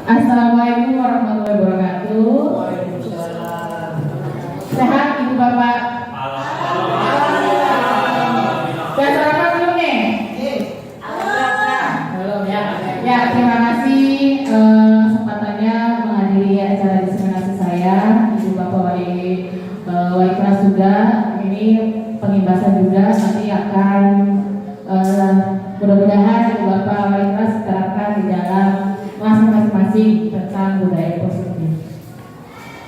Assalamualaikum warahmatullahi wabarakatuh. Waalaikumsalam. Sehat Ibu Bapak? Sudah sarapan belum nih? Belum ya. Ya, terima kasih kesempatannya menghadiri acara diseminasi saya, Ibu Bapak wali kelas juga. Ini pengimbasan juga nanti akan mudah-mudahan Ibu Bapak wali kelas diterapkan di dalam kelas masing-masing tentang budaya positif.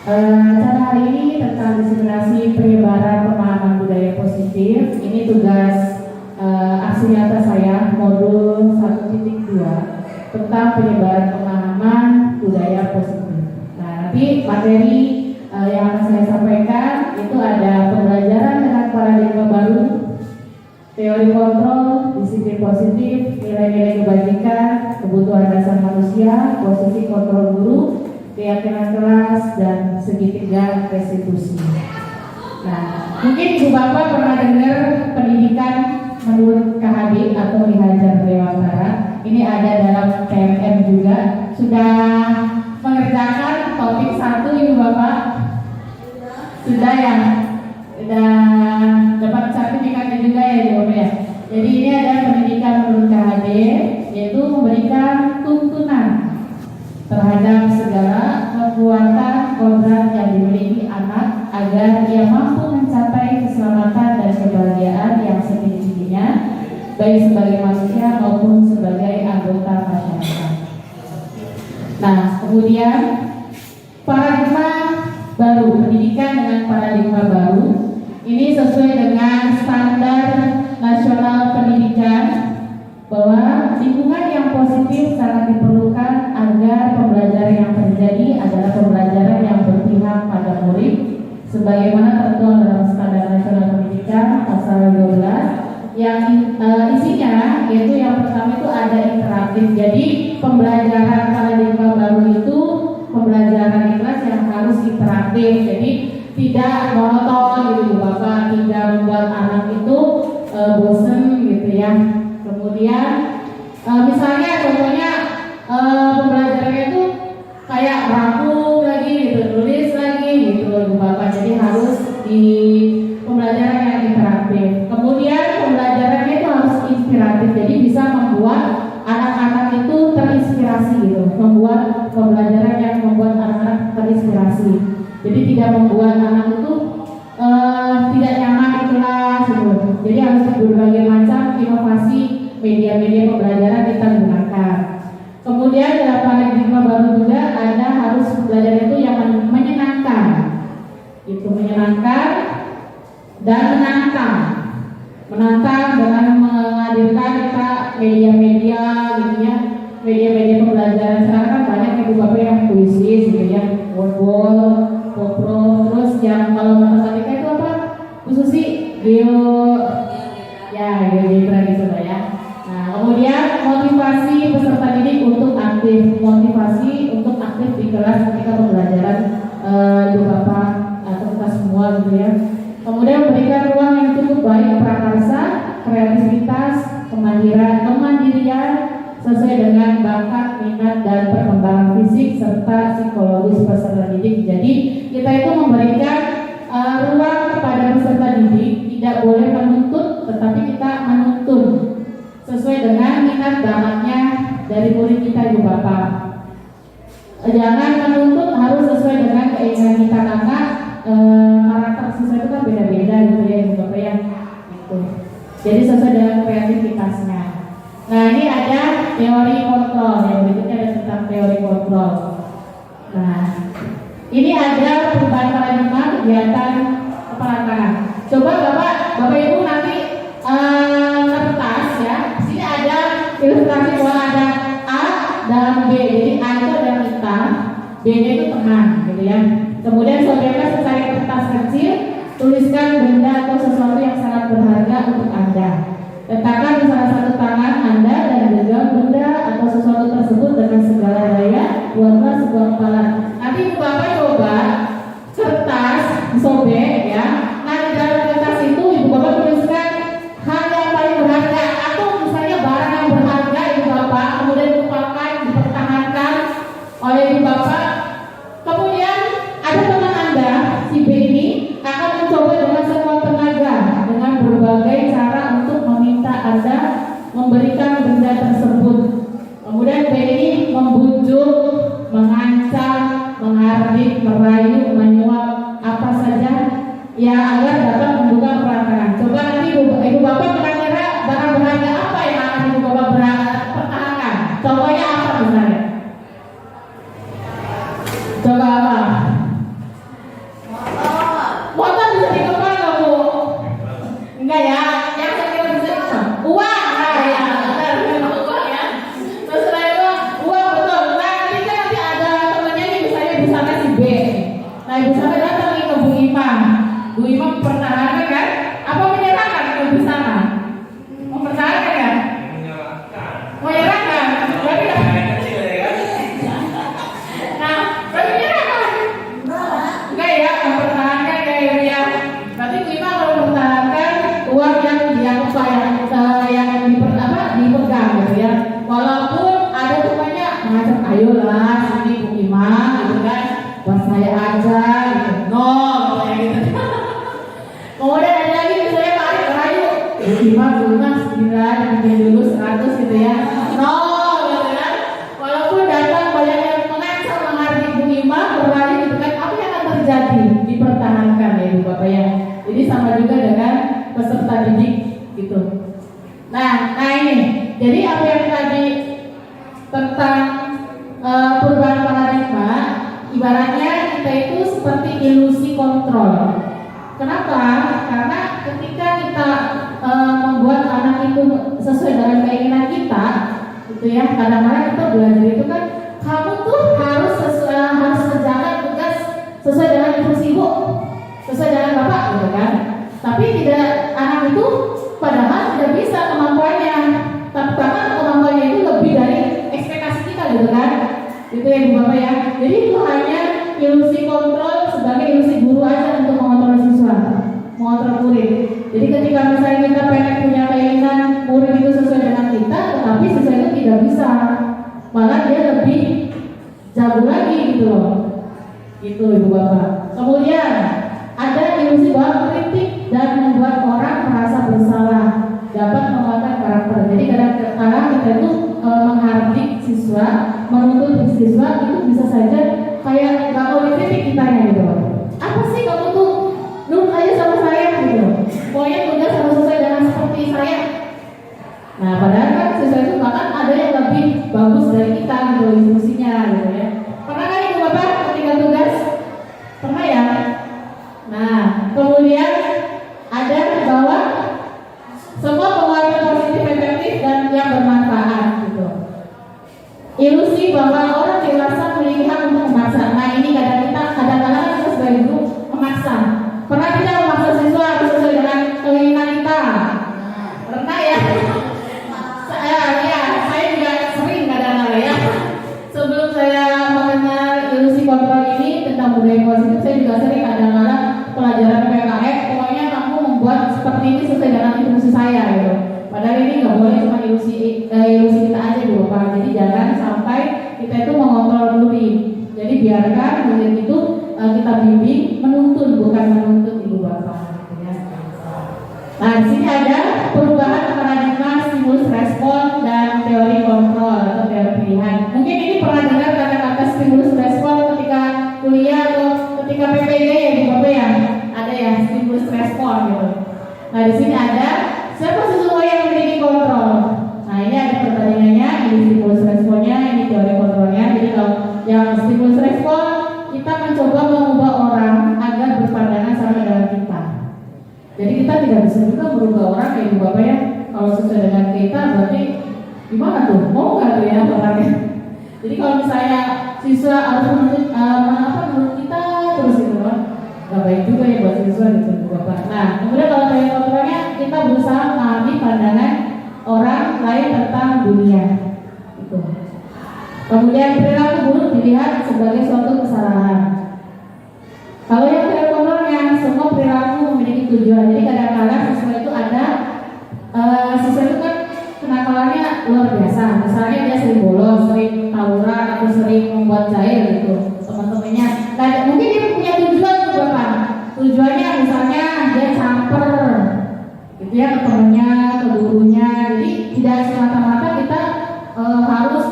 Acara hari ini tentang diseminasi penyebaran pemahaman budaya positif. Ini tugas aksi nyata saya modul 1.2 tentang penyebaran pemahaman budaya positif. Nah, nanti materi yang akan saya sampaikan itu ada pembelajaran dengan paradigma baru, teori kontrol, disiplin positif, nilai-nilai kebajikan, kebutuhan dasar manusia, posisi kontrol guru, keyakinan kelas, dan segitiga restitusi. Nah, mungkin Ibu Bapak pernah dengar pendidikan menurut KHD atau Hajar Dewantara. Ini ada dalam PMM juga. Sudah mengerjakan topik 1 Ibu Bapak? Sudah ya? Sudah dapat sertifikatnya juga ya Ibu Bapak ya? Jadi ini ada pendidikan menurut KHD, yaitu memberikan tuntunan terhadap segala kekuatan kodrat yang dimiliki anak agar ia mampu mencapai keselamatan dan kebahagiaan yang setinggi-tingginya baik sebagai manusia maupun sebagai anggota masyarakat. Nah, kemudian paradigma baru, pendidikan dengan paradigma baru ini sesuai dengan standar nasional pendidikan bahwa lingkungan yang positif sangat diperlukan agar pembelajaran yang terjadi adalah pembelajaran yang berpihak pada murid sebagaimana tertuang dalam standar nasional pendidikan pasal 12 yang isinya yaitu yang pertama itu ada interaktif. Jadi pembelajaran paradigma baru itu pembelajaran kelas yang harus interaktif. Jadi tidak monoton gitu Bapak, tidak membuat anak itu bosen gitu ya. Kemudian misalnya contohnya pembelajarannya itu kayak rampung lagi gitu, tulis lagi gitu Bapak. Jadi harus di pembelajaran yang interaktif. Kemudian pembelajarannya itu harus inspiratif. Jadi bisa membuat anak-anak itu terinspirasi gitu. Membuat pembelajaran yang membuat anak-anak terinspirasi. Jadi tidak membuat anak itu tidak nyaman di kelas gitu. Jadi harus berbagai macam inovasi media-media pembelajaran kita gunakan. Kemudian dalam paradigma baru juga ada harus belajar itu yang menyenangkan, itu menyenangkan dan menantang dengan menghadirkan kita media-media gitu ya, media-media pembelajaran. Sekarang kan banyak Ibu Bapak yang puisi gitu ya, wordball, popro, terus yang kalau matematika itu apa? Khususi geo gitu lah ya. Nah, kemudian motivasi peserta didik untuk aktif, motivasi untuk aktif di kelas ketika pembelajaran Ibu Bapak atau kita semua gitu ya. Kemudian memberikan ruang yang cukup baik prakarsa, kreativitas, kemandirian sesuai dengan bakat, minat dan perkembangan fisik serta psikologis peserta didik. Jadi kita itu memberikan ruang kepada peserta didik, tidak boleh menuntut, tetapi kita menuntun sesuai dengan minat bakatnya dari murid kita Ibu Bapak. Jangan menuntut, harus sesuai dengan keinginan kita karena karakter siswa itu kan beda-beda gitu ya Ibu Bapak ya. Gitu. Jadi sesuai dengan kreativitasnya. Nah, ini ada teori kontrol, yang berikutnya ada tentang teori kontrol. Nah, ini ada perubahan paradigma kegiatan keperantaran. Coba Bapak Ibu nanti kertas ya. Sini ada ilustrasi bahwa ada A dalam B. Jadi A itu adalah kita, B-nya itu teman, gitu ya. Kemudian saudara secari kertas kecil, tuliskan benda atau sesuatu yang sangat berharga untuk Anda. Letakkan di salah satu tangan Anda dan genggam benda atau sesuatu tersebut dengan segala daya. Buatlah sebuah kepala. Nanti Ibu Bapak coba kertas sobek ya. Nah, di dalam kertas itu Ibu Bapak tuliskan memberikan benda tersebut. Kemudian B ini membujuk, mengancam, menghardik, merayu, menyuap, apa saja ya agar dapat membuka perantara. Coba nanti ibu bapak kira-kira barang berharga apa yang akan ibu bapak pertahankan? Contohnya apa misalnya? Coba apa? Motor bisa dikembang nggak bu? Enggak ya, yang saya kira bisa uang. Nah ya, benar uang ya. Terus selain uang betul. Nah nanti ada temannya nih misalnya si B. Nah ibu sana datang nih ke Bu Ima. Bu Ima mempertahankan kan? Apa menyerahkan ke Bu sana? Mempertahankan kan? Menyerahkan. Berarti kan? Nah, berarti menyerahkan. Enggak ya, mempertahankan ya ya. Berarti Bu Ima kalau mempertahankan uang yang dianggap yang dipegang gitu ya. Walaupun ada temannya mengajak ayolah sini Bu Ima gitu kan. Buat saya aja gitu. No, kayak gitu. Kemudian ada lagi misalnya Pak Arif rayu 5 9 bikin dulu 100 gitu ya. No, gitu kan. Walaupun datang banyak yang mengancam menghardik Bu Ima berayu gitu kan, apa yang akan terjadi? Dipertahankan ya Ibu Bapak ya. Jadi sama juga dengan peserta didik gitu. Nah ini. Jadi apa yang tadi tentang perubahan paradigma, ibaratnya kita itu seperti ilusi kontrol. Kenapa? Karena ketika kita membuat anak itu sesuai dengan keinginan kita, gitu ya. Kadang-kadang kita belajar itu kan, kamu tuh harus kerjakan tugas sesuai dengan instruksi ibu, sesuai dengan bapak, gitu kan. Tapi tidak, anak itu padahal tidak bisa kemampuannya, tapi bahkan kemampuannya itu lebih dari ekspektasi kita, gitu kan. Gitu ya Bu Bapak ya. Jadi itu hanya ilusi kontrol sebagai ilusi guru aja untuk mengontrol siswa, mengontrol murid. Jadi ketika misalnya kita pengen punya keinginan murid itu sesuai dengan kita, tetapi siswa itu tidak bisa, malah dia lebih jago lagi gitu loh. Itu Ibu Bapak. Kemudian ada ilusi bahwa kritik dan membuat orang merasa bersalah dapat menguatkan karakter. Jadi kadang-kadang kita itu menghardik siswa, menuntut siswa itu bisa saja kayak nggak mau dikritik kitanya gitu. Apa sih kamu tuh nurut aja sama saya gitu. Pokoknya tugas harus sesuai dengan seperti saya. Nah padahal kan siswa itu bahkan ada yang lebih bagus dari kita gitu instruksinya gitu ya. Pernah kan Ibu Bapak ketika tugas? Pernah ya? Nah kemudian ada bahwa semua penguatan positif efektif dan yang bermanfaat gitu. Ilusi bahwa orang dewasa memiliki hak untuk memaksa. Nah ini kadang-kadang kita sebagai guru memaksa. Pernah kita memaksa siswa harus sesuai dengan keinginan kita? Pernah ya? Saya juga sering kadang-kadang ya. Sebelum saya mengenal ilusi kontrol ini tentang budaya positif, saya juga sering kadang-kadang pelajaran PKF. Pokoknya kamu membuat seperti ini sesuai dengan instruksi saya gitu. Padahal ini nggak boleh cuma ilusi kita aja Bu Bapak. Jadi jangan sampai kita itu mengontrol murid. Jadi biarkan murid itu kita bimbing, menuntun bukan menuntut Ibu Bapak. Ya. Nah di sini ada perubahan paradigma stimulus respon dan teori kontrol atau teori pilihan. Mungkin ini pernah dengar kata-kata stimulus respon ketika kuliah atau ketika PPG ya Ibu Bapak ya. Ada ya stimulus respon gitu. Nah di sini ada siapa sesungguhnya yang memiliki kontrol. Nah ini ada perbandingannya, ini stimulus responnya, ini teori kontrolnya. Jadi kalau yang stimulus respon, kita mencoba mengubah orang agar berpandangan sama dengan kita. Jadi kita tidak bisa juga merubah orang ya Ibu Bapak ya. Kalau sesuai dengan kita berarti gimana tuh? Mau nggak tuh ya orangnya? Jadi kalau misalnya siswa harus menurut kita terus gitu kan, nggak baik juga ya buat siswa gitu Ibu Bapak. Nah kemudian kalau teori kontrolnya kita berusaha memahami pandangan orang lain tentang dunia. Itu. Kemudian perilaku buruk dilihat sebagai suatu kesalahan. Kalau yang teori kontrolnya semua perilaku memiliki tujuan. Jadi kadang-kadang siswa itu ada siswa itu kan kenakalannya luar biasa. Misalnya dia sering bolos, sering tawuran atau sering membuat jahil gitu teman-temannya. Nah, mungkin dia punya tujuan tuh Bapak. Tujuannya misalnya dia camper gitu ya ke teman temannya, ke gurunya. Jadi tidak semata-mata kita harus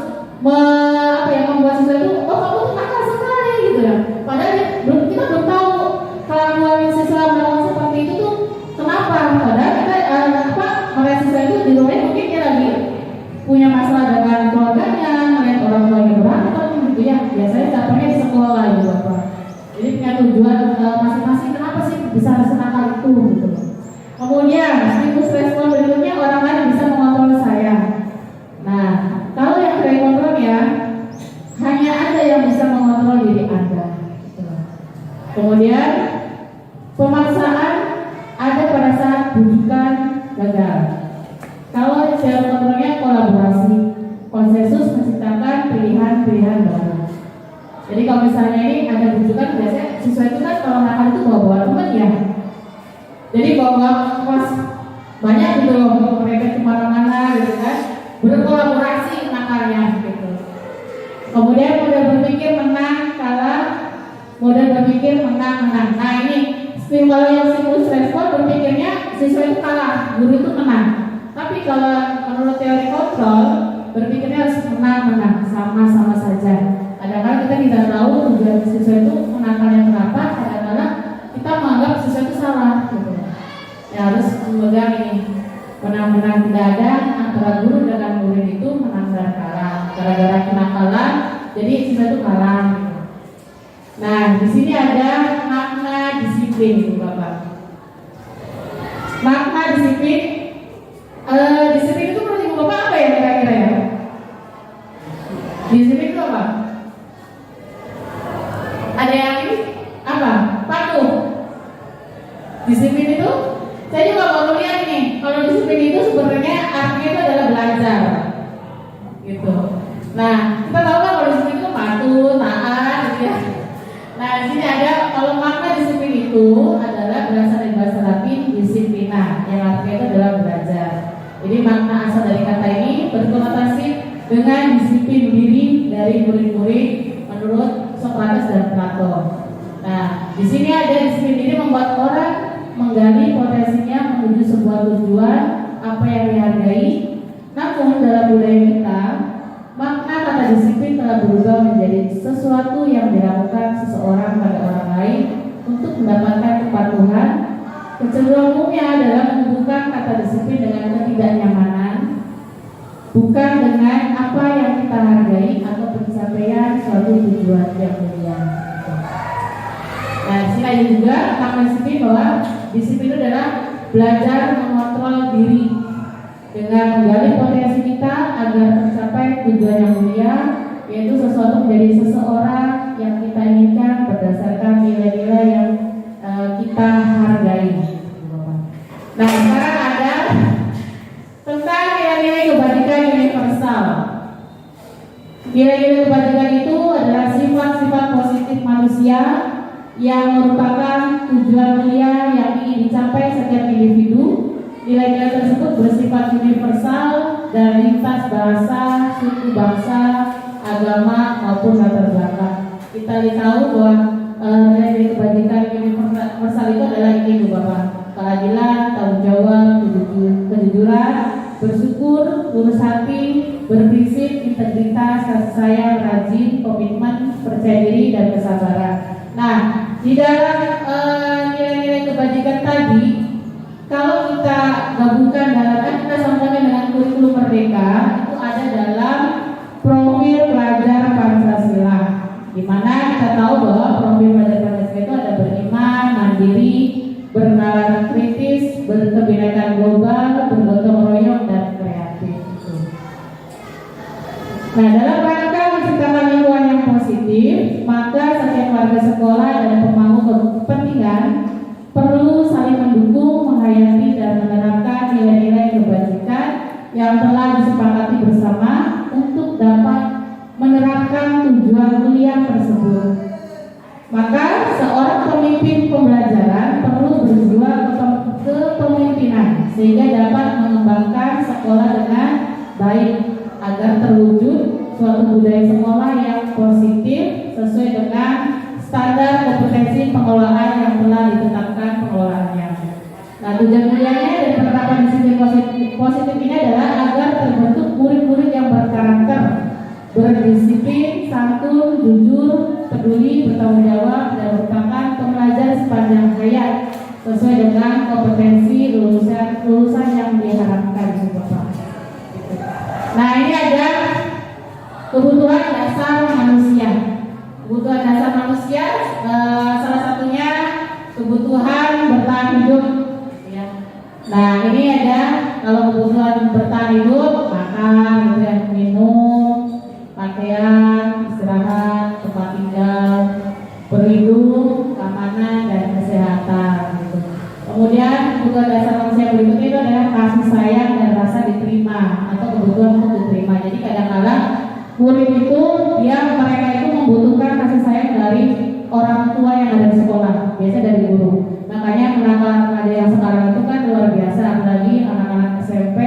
membuat sesuatu. Oh, kamu tuh nakal sekali gitu ya. Padahal kita belum tahu kelakuan siswa melakukan seperti itu tuh kenapa. Padahal kita melihat siswa itu di luarnya mungkin dia lagi punya masalah dengan keluarganya, melihat orang tuanya berantem gitu ya. Biasanya dapetnya di sekolah gitu Bapak. Jadi punya tujuan masing-masing kenapa sih bisa senakal itu gitu. Kemudian stimulus respon berikutnya orang lain bisa mengontrol saya. Nah, kalau yang saya kontrol ya hanya Anda yang bisa mengontrol diri Anda. Kemudian pemaksaan ada pada saat bujukan gagal. Kalau self kontrolnya kolaborasi, konsensus menciptakan pilihan-pilihan baru. Jadi kalau misalnya ini ada bujukan, biasanya siswa itu kan kalau nakal itu bawa-bawa teman ya. Jadi bawa kelas banyak gitu loh, mereka kemana-mana gitu kan, berkolaborasi nakalnya gitu. Kemudian model berpikir menang kalah, model berpikir menang-menang. Nah ini kalau yang stimulus respon berpikirnya siswa itu kalah, guru itu menang. Tapi kalau menurut teori kontrol berpikirnya harus menang-menang, sama-sama saja. Kadang-kadang kita tidak tahu tujuan siswa itu menakalnya kenapa. Kadang-kadang kita menganggap siswa itu salah gitu. Ya harus memegang ini menang-menang, tidak ada antara guru dengan murid itu menang dan kalah. Gara-gara kenakalan jadi siswa itu kalah gitu. Nah di sini ada makna disiplin itu Bapak. Makna disiplin disiplin itu menurut Ibu Bapak apa ya kira-kira ya? Disiplin itu apa? Ada yang ini apa? Patuh. Disiplin itu saya juga baru lihat nih. Kalau disiplin itu sebenarnya artinya itu adalah belajar, gitu. Nah kita tahu kan kalau disiplin itu patuh, taat, gitu ya. Nah di sini ada kalau makna disiplin itu adalah berasal dari bahasa Latin disiplina, yang artinya itu adalah belajar. Jadi makna asal dari kata ini berkonotasi dengan disiplin diri dari murid-murid menurut Socrates dan Plato. Nah, di sini ada disiplin diri membuat orang menggali potensinya menuju sebuah tujuan apa yang dihargai. Namun dalam budaya kita, makna kata disiplin telah berubah menjadi sesuatu yang dilakukan seseorang pada orang lain untuk mendapatkan kepatuhan. Kecenderungannya adalah menghubungkan kata disiplin dengan ketidaknyamanan, bukan dengan apa yang kita hargai atau pencapaian suatu tujuan yang mulia. Nah, di sini ada juga makna disiplin bahwa disiplin itu adalah belajar mengontrol diri dengan menggali potensi kita agar tercapai tujuan yang mulia, yaitu sesuatu menjadi seseorang yang kita inginkan berdasarkan nilai-nilai yang kita hargai. Nah, sekarang ada tentang nilai-nilai kebajikan universal. Nilai-nilai kebajikan itu adalah sifat-sifat positif manusia yang merupakan tujuan mulia yang ingin dicapai setiap individu. Nilai-nilai tersebut bersifat universal dan lintas bahasa, suku bangsa, agama maupun latar belakang. Kita tahu bahwa nilai-nilai kebajikan universal itu adalah ini Bapak: keadilan, tanggung jawab, kejujuran, bersyukur, lurus hati, berprinsip, integritas, kasih sayang, rajin, komitmen, percaya diri, dan kesabaran. Nah, di dalam nilai-nilai kebajikan tadi, kalau kita gabungkan kita sambungkan dengan kurikulum Merdeka, itu ada dalam profil pelajar Pancasila, di mana kita tahu bahwa profil pelajar Pancasila itu ada beriman, mandiri, bernalar kritis, berkebinekaan global, bergotong royong, dan kreatif. Nah, dalam rangka menciptakan lingkungan yang positif, maka setiap warga sekolah dan pemangku kepentingan perlu saling mendukung, menghayati, dan menerapkan nilai-nilai kebajikan yang telah disepakati bersama untuk dapat menerapkan tujuan mulia tersebut. Maka seorang pemimpin pembelajaran perlu berjuang kepemimpinan sehingga dapat mengembangkan sekolah dengan baik agar terwujud suatu budaya sekolah yang positif sesuai dengan standar kompetensi pengelolaan yang telah ditetapkan pengelolaannya. Nah, tujuan mulianya dari penerapan disiplin positif berdisiplin, santun, jujur, peduli, bertanggung jawab, dan merupakan pembelajar sepanjang hayat sesuai dengan kompetensi lulusan yang diharapkan, Bapak. Nah, ini ada kebutuhan dasar manusia. Kebutuhan dasar manusia, salah satunya kebutuhan bertahan hidup. Ya. Nah, ini ada kalau kebutuhan bertahan hidup, makan, gitu ya, minum, pakaian, istirahat, tempat tinggal, berlindung, keamanan, dan kesehatan. Gitu. Kemudian kebutuhan dasar manusia berikutnya itu adalah kasih sayang dan rasa diterima atau kebutuhan untuk diterima. Jadi kadang-kadang murid itu mereka itu membutuhkan kasih sayang dari orang tua yang ada di sekolah, biasanya dari guru. Makanya kenakalan remaja yang sekarang itu kan luar biasa, apalagi anak-anak SMP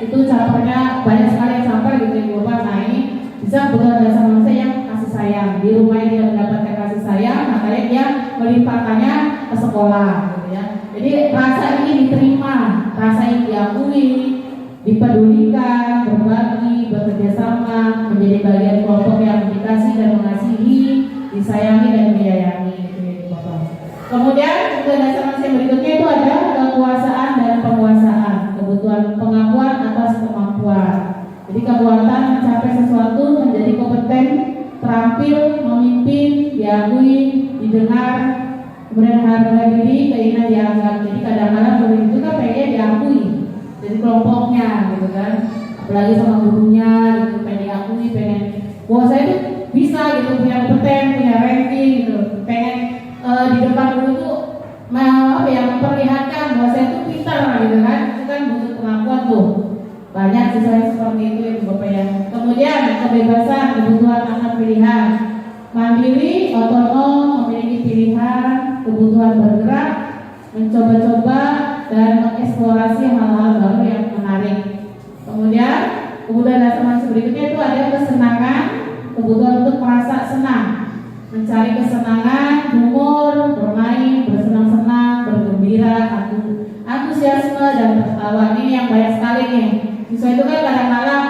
itu campurnya banyak sekali yang sampai gitu ya Bapak. Nah, ini bisa kebutuhan dasar manusia yang kasih sayang. Di rumahnya dia mendapatkan kasih sayang, makanya dia melimpahkannya ke sekolah gitu ya. Jadi rasa ini diterima, rasa ini diakui, dipedulikan, berbagi, bekerja sama, menjadi bagian kelompok yang dikasih dan mengasihi, disayangi dan menyayangi gitu ya Bapak. Kemudian kebutuhan dasar manusia berikutnya itu ada kekuasaan dan penguasaan, kebutuhan pengakuan atas kemampuan. Jadi kekuatan mencapai sesuatu, menjadi kompeten, terampil, memimpin, diakui, didengar, kemudian harga diri, keinginan dianggap. Jadi kadang-kadang murid itu kan pengen diakui dari kelompoknya gitu kan, apalagi sama gurunya gitu, pengen diakui, pengen bahwa saya itu bisa gitu, punya kompeten, punya ranking gitu, pengen di depan guru itu memperlihatkan bahwa saya itu pintar gitu kan. Itu kan butuh pengakuan tuh. Banyak sih saya seperti itu ya Bapak ya. Kemudian kebebasan, kebutuhan akan pilihan, mandiri, otonom, memiliki pilihan, kebutuhan bergerak, mencoba-coba dan mengeksplorasi hal-hal baru yang menarik. Kemudian kebutuhan dasar manusia berikutnya itu ada kesenangan, kebutuhan untuk merasa senang, mencari kesenangan, humor, bermain, bersenang-senang, bergembira, antusiasme dan tertawa. Ini yang banyak sekali nih. Siswa itu kan kadang-kadang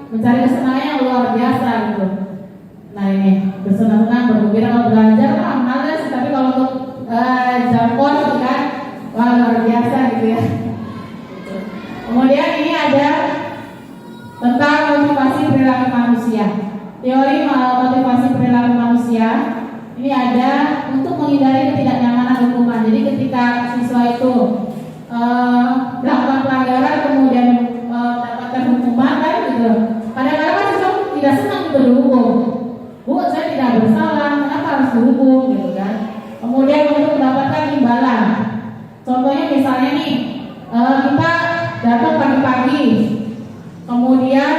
mencari kesenangan yang luar biasa gitu. Nah ini bersenang-senang, bergembira, kalau belajar kan males, tapi kalau untuk jampon gitu kan, wah luar biasa gitu ya. Kemudian ini ada tentang motivasi perilaku manusia. Teori motivasi perilaku manusia ini ada untuk menghindari ketidaknyamanan hukuman. Jadi ketika siswa itu melakukan pelanggaran kemudian mendapatkan hukuman kan gitu, kadang-kadang kan siswa tidak senang itu dihukum. Bu, saya tidak bersalah, kenapa harus dihukum gitu kan. Kemudian untuk mendapatkan imbalan, contohnya misalnya nih kita datang pagi-pagi, kemudian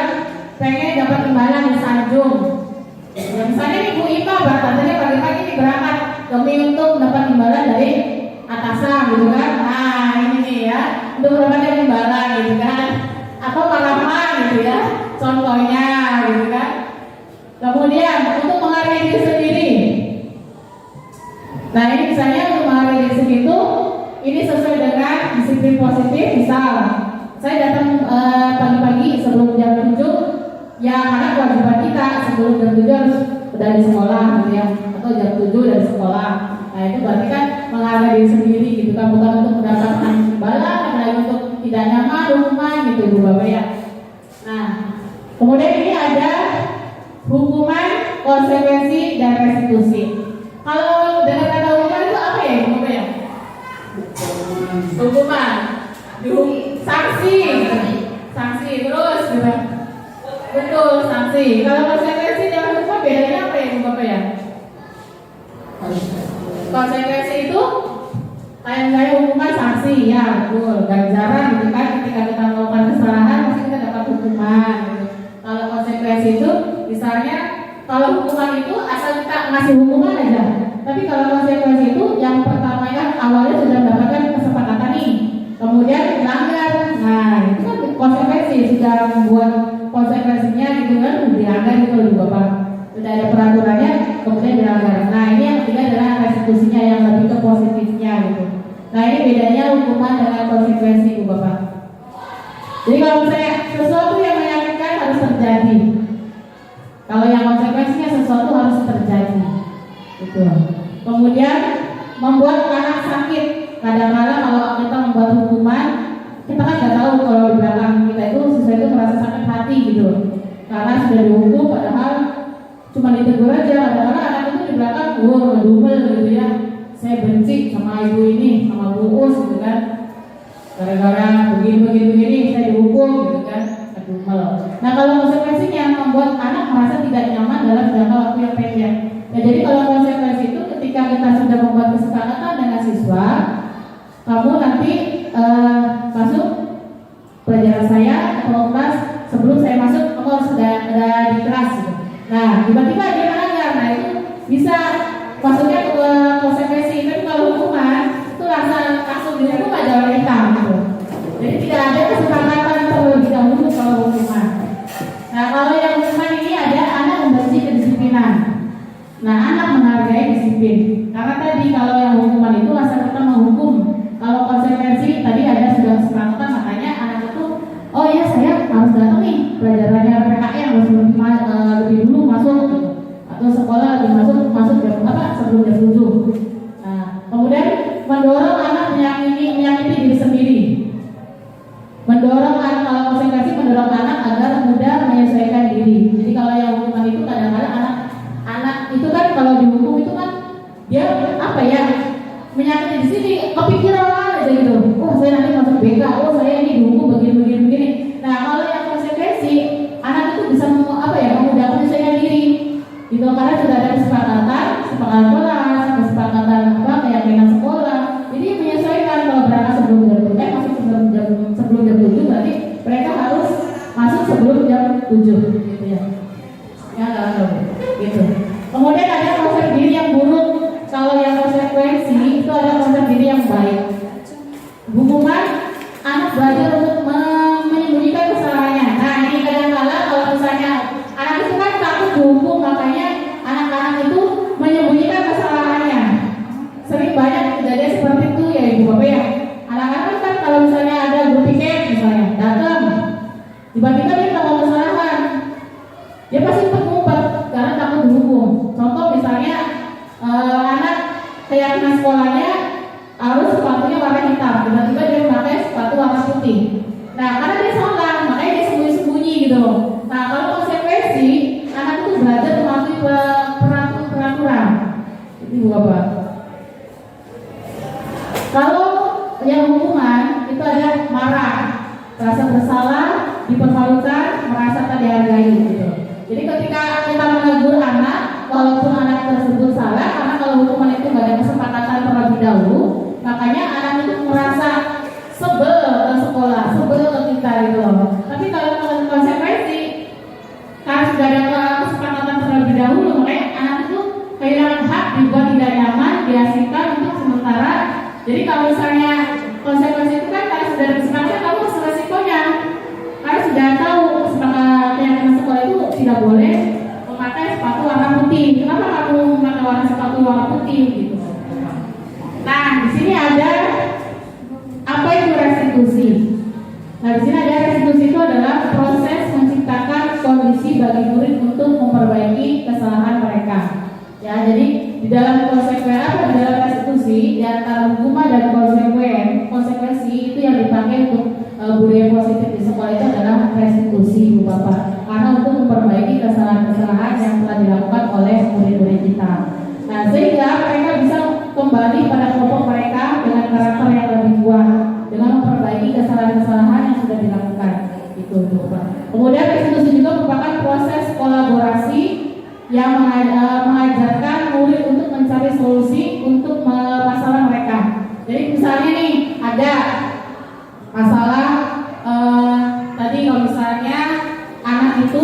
pengen dapat imbalan di Sanjung. Ya, misalnya nih Bu Ipa katanya pagi-pagi nih berangkat demi untuk mendapat imbalan dari atasan gitu kan. Nah ini nih ya, untuk mendapatkan imbalan gitu kan, atau malahan gitu ya, contohnya gitu kan. Kemudian untuk menghargai diri sendiri. Nah ini misalnya untuk menghargai diri sendiri itu, ini sesuai dengan disiplin positif. Misal saya datang pagi-pagi sebelum jam 7, ya karena kewajiban kita sebelum jam 7 harus udah di sekolah gitu ya, atau jam 7 dari sekolah. Nah itu berarti kan menghargai diri sendiri gitu kan, bukan untuk mendapatkan imbalan, apalagi untuk tidak nyaman hukuman gitu Bu Bapak ya. Nah kemudian ini ada hukuman, konsekuensi, dan restitusi. Kalau dengan kata hukuman itu apa ya Bu Bapak ya? Hukuman, sanksi, terus gitu. Betul, sanksi. Kalau konsekuensi dengan hukuman bedanya apa ya Bu Bapak ya? Konsekuensi itu kayak hukuman, sanksi ya betul, ganjaran gitu kan. Ketika kita melakukan kesalahan pasti kita dapat hukuman gitu. Kalau konsekuensi itu misalnya, kalau hukuman itu asal kita ngasih hukuman aja, tapi kalau konsekuensi itu yang pertama ya awalnya sudah mendapatkan kesepakatan nih, kemudian melanggar. Nah itu kan konsekuensi, sudah membuat konsekuensinya gitu kan, dilanggar gitu loh Bapak. Sudah ada peraturannya, kemudian dilanggar. Nah ini yang ketiga adalah restitusinya, yang lebih ke positifnya gitu. Nah ini bedanya hukuman dengan konsekuensi Bu Bapak. Jadi kalau saya sesuatu yang menyakitkan harus terjadi. Kalau yang konsekuensinya sesuatu harus terjadi. Gitu. Kemudian membuat anak sakit. Kadang-kadang kalau kita membuat hukuman, kita kan nggak tahu kalau di belakang kita itu siswa itu merasa sakit hati gitu. Karena sudah dihukum, padahal cuma ditegur aja. Kadang-kadang anak itu di belakang, ngedumel gitu ya. Saya benci sama ibu ini, sama Bu Us gitu kan. Gara-gara begini saya dihukum gitu kan. Ngedumel. Nah kalau konsekuensinya membuat anak merasa tidak nyaman dalam jangka waktu yang pendek. Nah, jadi kalau konsekuensi itu ketika kita sudah membuat kesepakatan dengan siswa, kamu nanti masuk pelajaran saya atau kelas, sebelum saya masuk kamu harus ada di kelas gitu. Nah tiba-tiba dia melanggar, nah itu bisa maksudnya ke konsekuensi. Tapi kalau hukuman itu langsung dihukum aja oleh kita gitu. Jadi tidak ada kesepakatan terlebih dahulu kalau hukuman. Nah kalau yang hukuman ini ada anak membenci kedisiplinan. Nah anak menghargai disiplin. Karena tadi kalau yang hukuman itu asal kita menghukum. Kalau konsekuensi tadi ada sudah kesepakatan, makanya anak itu, oh ya saya harus datang nih pelajarannya PKN harus lebih dulu masuk gitu. Atau sekolah lebih masuk jam sebelum jam 7. Nah kemudian mendorong anak menyakiti diri sendiri. Mendorong anak, kalau konsekuensi mendorong anak agar mudah menyesuaikan diri. Jadi kalau yang hukuman itu kadang-kadang anak itu kan kalau dihukum itu kan dia menyakiti di sini, kepikiran aja gitu. Oh saya nanti masuk BK, oh saya ini dihukum begini. Nah kalau yang konsekuensi anak itu bisa memudahkan menyesuaikan diri. Gitu karena sudah ada kesepakatan kelas, kesepakatan keyakinan sekolah. Jadi menyesuaikan kalau berangkat sebelum jam 7, masuk sebelum jam 7 berarti mereka harus masuk sebelum jam 7 gitu ya. Ya gitu. Kemudian ada konsep diri yang buruk. Kalau yang konsekuensi itu ada konsep diri yang baik. Hukuman anak belajar untuk menyembunyikan kesalahannya. Nah ini kadang-kadang kalau misalnya anak itu kan takut dihukum, makanya anak-anak itu menyembunyikan kesalahannya. Sering banyak kejadian seperti itu ya ibu bapak ya. Anak-anak kan kalau misalnya ada grup piket misalnya datang, tiba-tiba dia tahu kesalahan, dia pasti ngumpet karena takut dihukum. Contoh misalnya anak keyakinan sekolahnya harus sepatunya warna hitam, tiba-tiba dia memakai sepatu warna putih. Nah karena dia salah, makanya dia sembunyi-sembunyi gitu. Nah kalau konsekuensi anak itu belajar mematuhi peraturan. Itu apa? Kalau yang hukuman itu ada marah, rasa bersalah, dipermalukan, merasa tak dihargai gitu. Jadi ketika kita menegur anak, walaupun anak tersebut salah, karena kalau hukuman itu nggak ada kesepakatan terlebih dahulu, makanya anak itu merasa sebel ke sekolah, sebel ke kita gitu. Tapi kalau konsekuensi, karena sudah ada kesepakatan terlebih dahulu, makanya anak itu kehilangan hak, dibuat tidak nyaman, diasingkan untuk sementara. Jadi kalau misalnya konsekuensi itu kan karena sudah ada kesepakatan, kamu harus resikonya. Karena sudah tahu keyakinan sekolah itu tidak boleh memakai sepatu warna putih. Kenapa kamu memakai sepatu warna putih gitu? Nah, di sini ada apa itu restitusi? Nah, di sini ada restitusi itu adalah proses menciptakan kondisi bagi murid untuk memperbaiki kesalahan mereka. Ya, jadi di dalam di dalam restitusi di antara hukuman dan konsekuensi itu yang dipakai untuk budaya positif di sekolah itu adalah restitusi, Bu Bapak. Karena untuk memperbaiki kesalahan-kesalahan yang telah dilakukan oleh murid-murid kita. Nah, sehingga mereka bisa kembali pada kelompok mereka dengan karakter yang lebih kuat, dengan memperbaiki kesalahan-kesalahan yang sudah dilakukan. Itu, Bu Bapak. Kemudian restitusi juga merupakan proses kolaborasi yang mengajarkan murid untuk mencari solusi untuk masalah mereka. Jadi misalnya nih ada masalah tadi kalau misalnya anak itu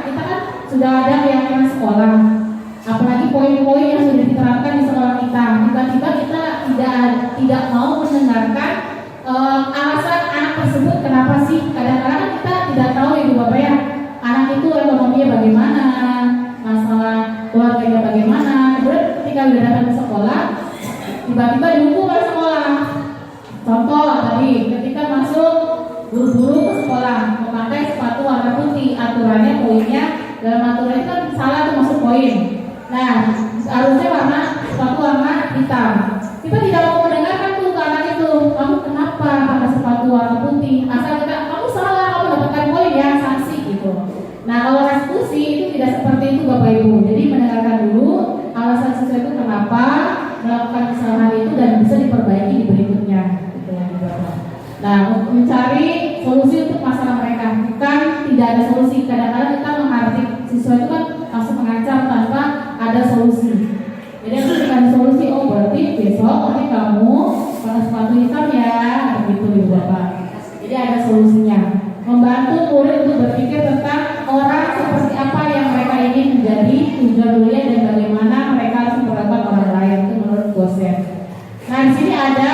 kita kan sudah ada keyakinan sekolah, apalagi poin-poin yang sudah diterapkan di sekolah kita. Tiba-tiba kita tidak mau mendengarkan alasan anak tersebut kenapa sih. Kadang-kadang kita tidak tahu ibu bapak ya, anak itu ekonominya bagaimana, masalah keluarganya bagaimana. Kemudian ketika sudah datang ke sekolah, tiba-tiba dihukum oleh sekolah. Contoh tadi ketika masuk buru-buru ke sekolah memakai sepatu warna putih, aturannya poinnya dalam aturan itu kan salah tuh masuk poin. Nah, harusnya sepatu warna hitam. Kita tidak mau mendengarkan tuh ke anak itu, kamu kenapa pakai sepatu warna putih? Asal kita, kamu salah, kamu dapatkan poin ya, sanksi gitu. Nah, kalau restitusi itu tidak seperti itu Bapak Ibu. Jadi mendengarkan dulu alasan siswa itu kenapa melakukan kesalahan itu dan bisa diperbaiki di berikutnya. Gitu ya, Bapak. Nah, mencari solusi untuk masalah mereka, bukan tidak ada solusi. Kadang-kadang kita menghardik siswa itu kan langsung mengancam tanpa ada solusi. Jadi harus dikasih solusi. Oh, berarti besok nanti kamu pakai sepatu hitam ya, begitu Ibu Bapak. Jadi ada solusinya. Membantu murid untuk berpikir tentang orang seperti apa yang mereka ingin menjadi, tujuan mulia dan bagaimana mereka harus memperlakukan orang lain, itu menurut dosen. Nah, di sini ada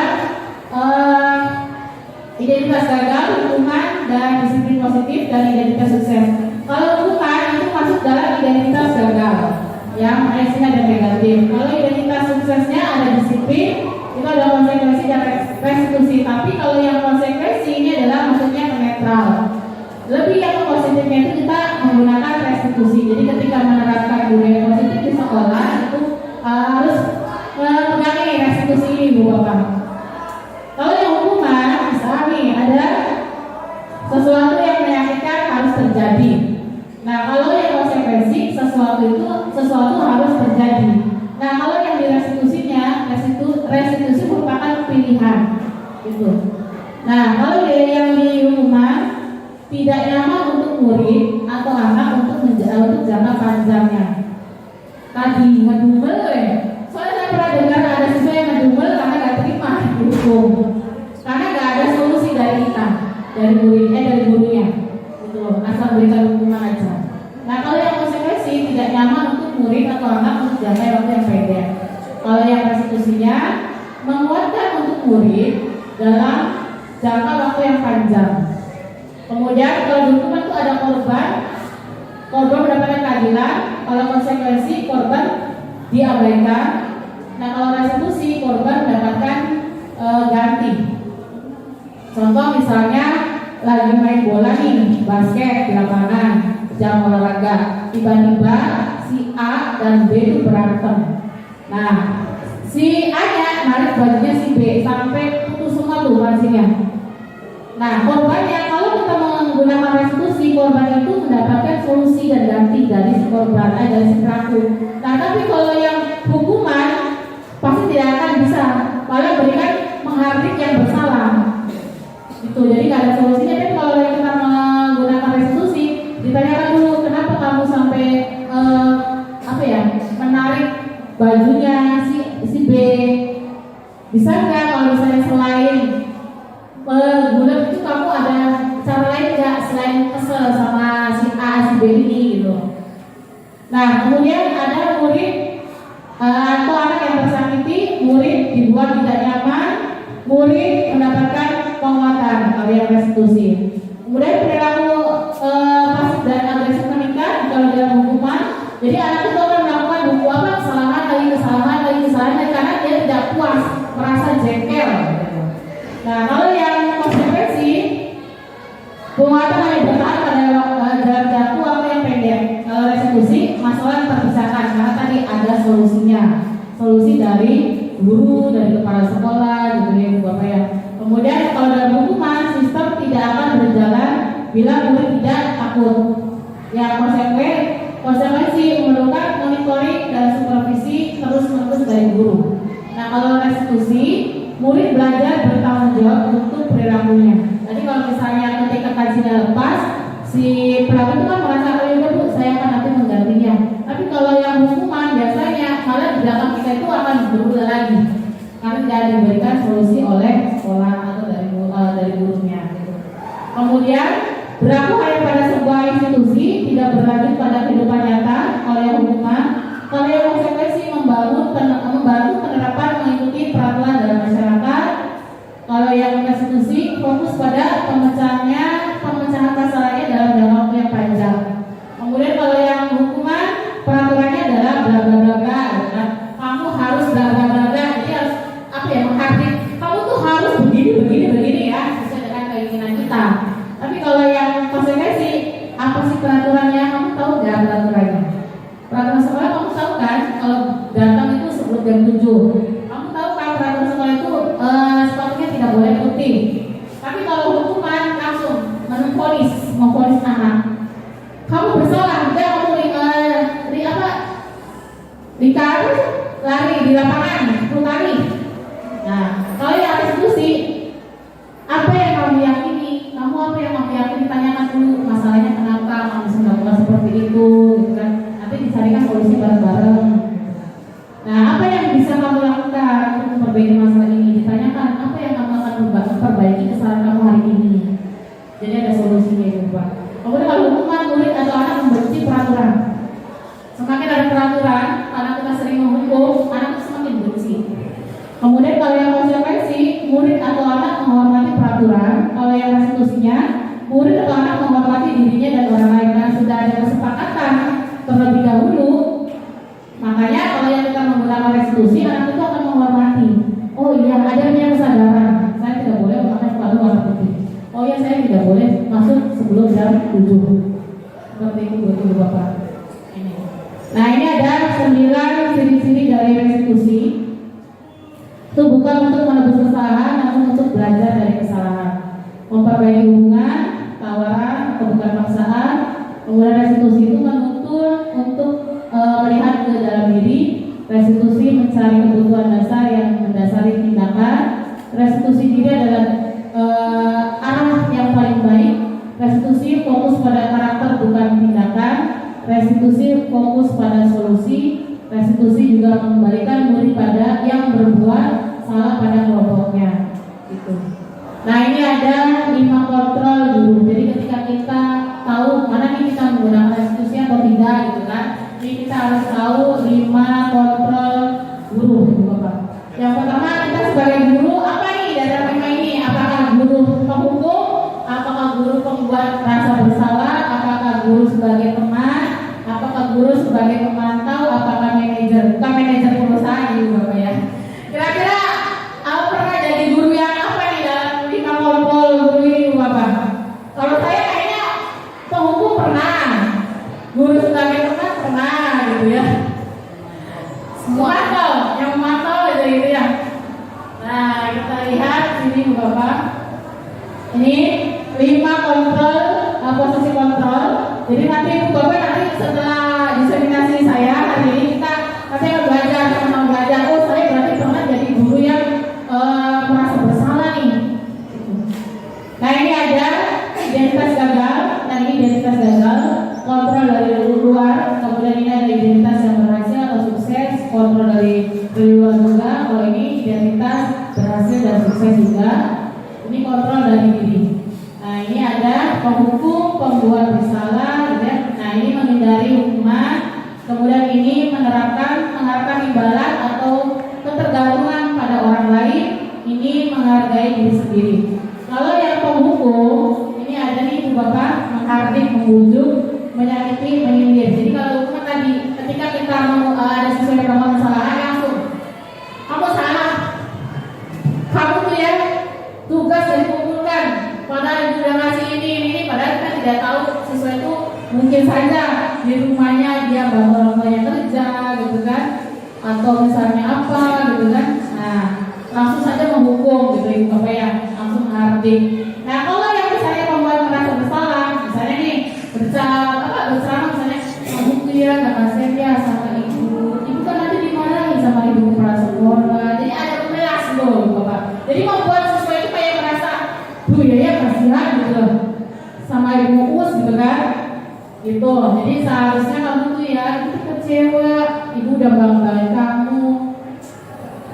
identitas gagal, lingkungan, dan disiplin positif dan identitas sukses. Kalau lingkungan itu masuk dalam identitas gagal, yang reaksinya ada negatif. Kalau identitas suksesnya ada disiplin, itu ada konsekuensi dan restitusi. Tapi kalau yang konsekuensi ini adalah maksudnya netral. Lebih yang positifnya itu kita menggunakan restitusi. Jadi ketika menerapkan budaya positif di sekolah itu harus memegangi restitusi ini, Bu Bapak. Kalau yang hukuman, misalnya nih ada sesuatu yang menyakitkan harus terjadi. Nah, kalau yang konsekuensi sesuatu harus terjadi. Nah, kalau yang direstitusinya, restitusi merupakan pilihan, gitu. Nah, kalau yang di hukuman tidak nyaman untuk murid atau anak untuk jangka panjangnya. Tadi ngedumel, soalnya saya pernah dengar ada siswa yang ngedumel karena nggak terima dihukum, karena nggak ada solusi dari kita, dari gurunya, gitu. Asal berikan hukuman aja. Nah, kalau yang konsekuensi tidak nyaman untuk murid atau anak untuk jangka waktu yang pendek. Kalau yang restitusinya menguatkan untuk murid dalam jangka waktu yang panjang. Kemudian kalau di hukuman itu ada korban mendapatkan keadilan. Kalau konsekuensi korban diabaikan. Nah, kalau restitusi korban mendapatkan ganti. Contoh misalnya lagi main bola nih, basket di lapangan, jam olahraga, tiba-tiba si A dan B itu berantem. Nah, si A nya narik bajunya si B sampai putus semua tuh pancinya. Nah, korbannya kalau kita menggunakan restitusi, korban itu mendapatkan solusi dan ganti dari si korban, dari si pelaku. Nah, tapi kalau yang hukuman pasti tidak akan bisa, malah berikan menghardik yang bersalah. Itu jadi nggak ada solusinya. Tapi kalau yang kita menggunakan restitusi, ditanyakan dulu kenapa kamu sampai menarik bajunya si B. Bisa nggak kalau misalnya selain bulan itu kamu ada cara lain nggak selain kesel sama si A si B ini gitu. Nah, kemudian ada murid atau anak yang tersakiti, murid dibuat tidak nyaman, murid mendapatkan penguatan kalau yang restitusi. Kemudian perilaku pasif dan agresif meningkat kalau dalam hukuman. Jadi anak itu akan melakukan kesalahan karena dia tidak puas, merasa jengkel. Nah, kalau yang konsekuensi penguatan hanya bertahan pada dalam waktu yang pendek. Kalau restitusi masalah terpisahkan karena tadi ada solusinya, solusi dari guru, dari kepala sekolah, gitu ya Bapak ya. Kemudian kalau dalam hukuman sistem tidak akan berjalan bila murid tidak takut. Yang konsekuensi memerlukan monitoring dan supervisi terus-menerus dari guru. Nah, kalau restitusi murid belajar bertanggung jawab untuk perilakunya. Jadi kalau misalnya ketika kajian lepas, si pelaku itu kan merasa oh ya Bu, saya akan nanti menggantinya. Tapi kalau yang hukuman biasanya malah di belakang kita itu akan berulang lagi karena tidak diberikan solusi oleh sekolah atau dari gurunya. Kemudian berlaku hanya pada sebuah institusi, tidak berlanjut pada kehidupan nyata. Kalau yang hukuman, kalau yang konsekuensi membantu penerapan mengikuti peraturan dalam masyarakat. Kalau yang restitusi fokus pada pemecahan masalahnya dalam jangka waktu yang panjang. Kemudian kalau yang hukuman peraturannya adalah bla bla bla bla, kamu harus bla bla bla bla. Jadi harus menghardik. Kamu tuh harus begini ya sesuai dengan keinginan kita. Tapi kalau yang konsekuensi apa sih peraturannya? Kamu tahu nggak di lapangan, 10 kali. Nah, kalau yang restitusi, apa yang kamu yakini? Kamu apa yang kamu yakini? Tanyakan dulu masalahnya kenapa kamu bisa melakukan seperti itu, gitu kan? Nanti dicarikan solusi bareng-bareng. Nah, apa yang bisa kamu lakukan untuk memperbaiki masalah ini? Ditanyakan apa yang kamu akan memperbaiki kesalahan kamu hari ini. Jadi ada solusinya itu, Pak. Kemudian kalau hukuman murid atau anak membenci peraturan, semakin ada peraturan, karena kita sering menghukum, anak itu semakin benci. Kemudian kalau yang konsekuensi, murid atau anak menghormati peraturan. Kalau yang restitusinya, murid atau anak menghormati dirinya dan orang lain. Karena sudah ada kesepakatan terlebih dahulu, makanya kalau yang kita menggunakan restitusi, anak itu akan menghormati. Oh iya, adanya kesadaran, saya tidak boleh memakai sepatu warna putih. Oh iya, saya tidak boleh masuk sebelum jam 7. Seperti itu buat ibu bapak. Nah, ini ada 9 ciri-ciri dari restitusi. Itu bukan untuk menebus kesalahan, namun untuk belajar dari kesalahan, memperbaiki hubungan, tawaran, atau bukan paksaan. Kemudian restitusi itu menuntut untuk melihat ke dalam diri. Restitusi mencari kebutuhan dasar yang mendasari tindakan. Restitusi diri adalah arah yang paling baik. Restitusi fokus pada karakter bukan tindakan. Restitusi fokus pada solusi. Restitusi juga mengembalikan murid pada yang berbuat salah pada kelompoknya. Gitu. Nah, ini ada 5 kontrol dulu. Jadi ketika kita tahu mana nih kita menggunakan restitusi atau tidak, gitu kan? Jadi kita harus tahu 5 kontrol guru, Bapak. Yang pertama, kita sebagai guru apa nih dalam 5 ini? Apakah guru penghukum? Apakah guru pembuat rasa bersalah? Apakah guru sebagai teman? Apakah guru sebagai pemantau? Apakah manajer? Bukan manajer perusahaan gitu, Bapak ya. Kira-kira aku pernah jadi guru yang apa nih dalam 5 kontrol guru ini, Bapak? Kalau saya kayaknya penghukum pernah, guru sebagai teman pernah, gitu ya. Memantau, yang memantau aja gitu ya. Nah, kita lihat sini, Bapak. Ini 5 kontrol, posisi kontrol. Jadi nanti Bapak nanti setelah diseminasi saya hari ini kita nanti akan belajar sama belajar. Oh, saya berarti pernah jadi guru yang merasa bersalah nih. Nah, ini ada identitas gagal. Nah, ini identitas gagal. Kontrol dari luar. Kemudian ini ada identitas yang berhasil atau sukses. Kontrol dari luar juga. Kalau ini identitas berhasil dan sukses juga. Ini kontrol dari diri. Nah, ini ada penghukum, pembuat bersalah, gitu ya. Nah, ini menghindari hukuman. Kemudian ini mengharapkan imbalan atau ketergantungan pada orang lain. Ini menghargai diri sendiri. Kalau yang penghukum, ini ada nih Bapak, menghardik, membujuk, menyakiti, menyindir. Jadi kalau hukuman tadi, ketika kita mau ada sesuai dengan kesalahan langsung, kamu salah, kamu tuh ya tugas dari kumpulkan. Padahal ibu udah ngasih ini, padahal kita tidak tahu siswa itu mungkin saja di rumahnya dia bantu orang tuanya kerja, gitu kan, atau misalnya apa, gitu kan. Nah, langsung saja menghukum, gitu ibu bapak ya, langsung menghardik. Nah, kalau yang misalnya membuat merasa bersalah, misalnya nih berceramah misalnya, kamu tuh ya nggak kasihan ya sama ibu kan nanti dimarahin sama ibu kepala sekolah. Jadi ada kelas loh, bapak. Jadi membuat siswa itu kayak merasa tuh ya kasihan gitu sama ibu us gitu kan, gitu. Jadi seharusnya kamu tuh ya itu kecewa, ibu udah banggain kamu,